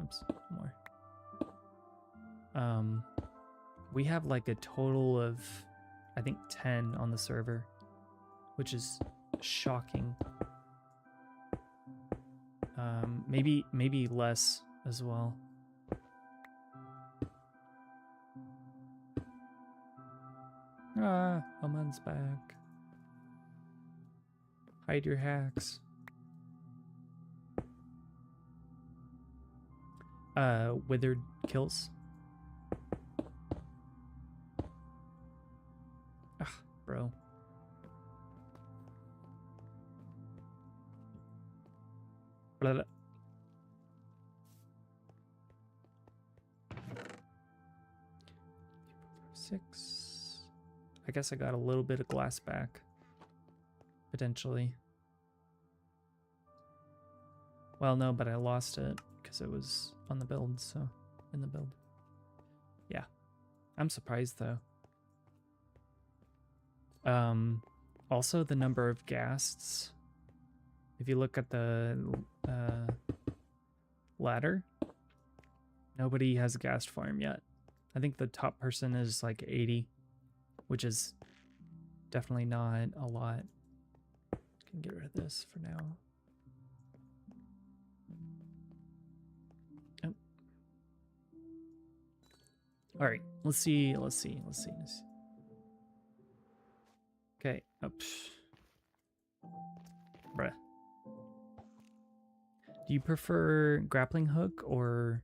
Oops, more. We have like a total of, I think, 10 on the server, which is shocking. Maybe less as well. Ah, Aman's back. Hide your hacks. Withered kills. Ah, bro. Blah, blah. Six. I guess I got a little bit of glass back. Potentially. Well, no, but I lost it because it was on the build, so in the build. Yeah. I'm surprised though. Also the number of ghasts. If you look at the ladder, nobody has a ghast farm yet. I think the top person is like 80, which is definitely not a lot. Can get rid of this for now. Oh. All right, let's see. Okay, oops. Bruh. Do you prefer grappling hook or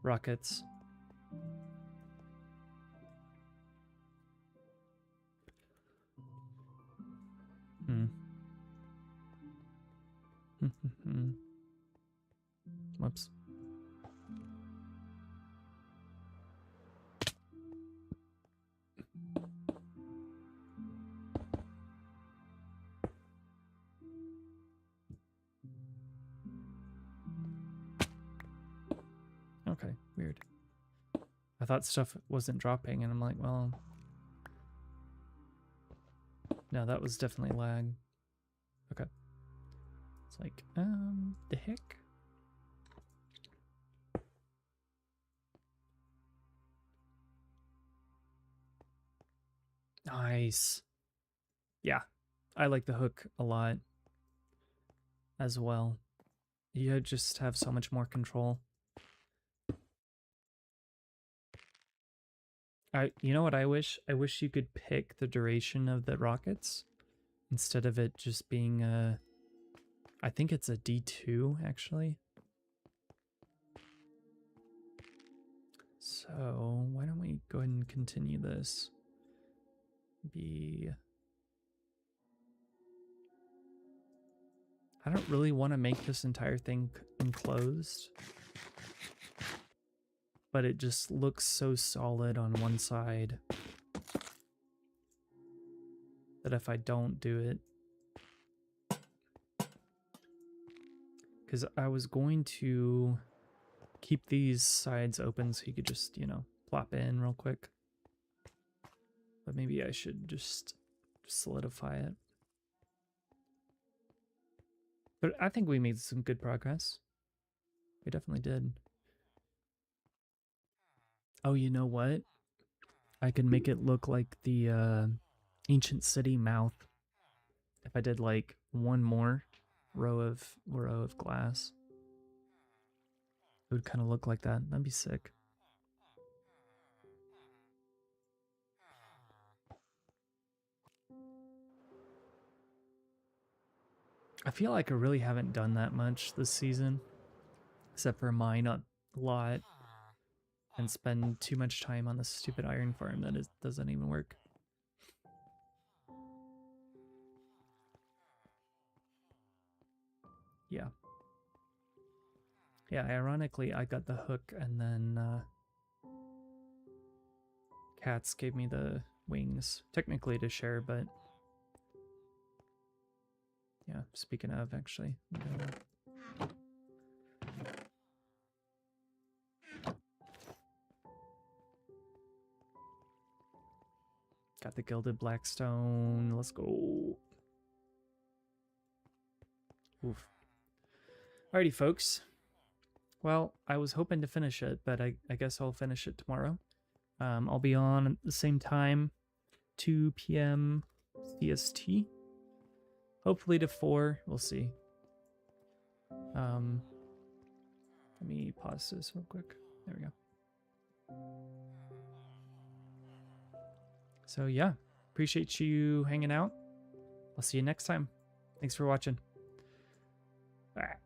rockets. Whoops. Okay, weird. I thought stuff wasn't dropping, and I'm like, well... No, that was definitely lag. Okay. It's like, the heck? Nice. Yeah, I like the hook a lot as well. You just have so much more control. You know what I wish? I wish you could pick the duration of the rockets instead of it just being I think it's a D2 actually. So why don't we go ahead and continue this? I don't really want to make this entire thing enclosed, but it just looks so solid on one side that if I don't do it, because I was going to keep these sides open so you could just, you know, plop in real quick. But maybe I should just solidify it. But I think we made some good progress. We definitely did. Oh, you know what? I could make it look like the ancient city mouth if I did like one more row of glass. It would kind of look like that. That'd be sick. I feel like I really haven't done that much this season, except for mine a lot, and spend too much time on this stupid iron farm that doesn't even work. Yeah. Yeah, ironically, I got the hook, and then Cats gave me the wings, technically to share, but yeah, speaking of, actually. Got the gilded blackstone. Let's go. Oof. Alrighty, folks. Well, I was hoping to finish it, but I guess I'll finish it tomorrow. I'll be on at the same time, 2 p.m. CST. Hopefully to 4. We'll see. Let me pause this real quick. There we go. So yeah, appreciate you hanging out. I'll see you next time. Thanks for watching. All right.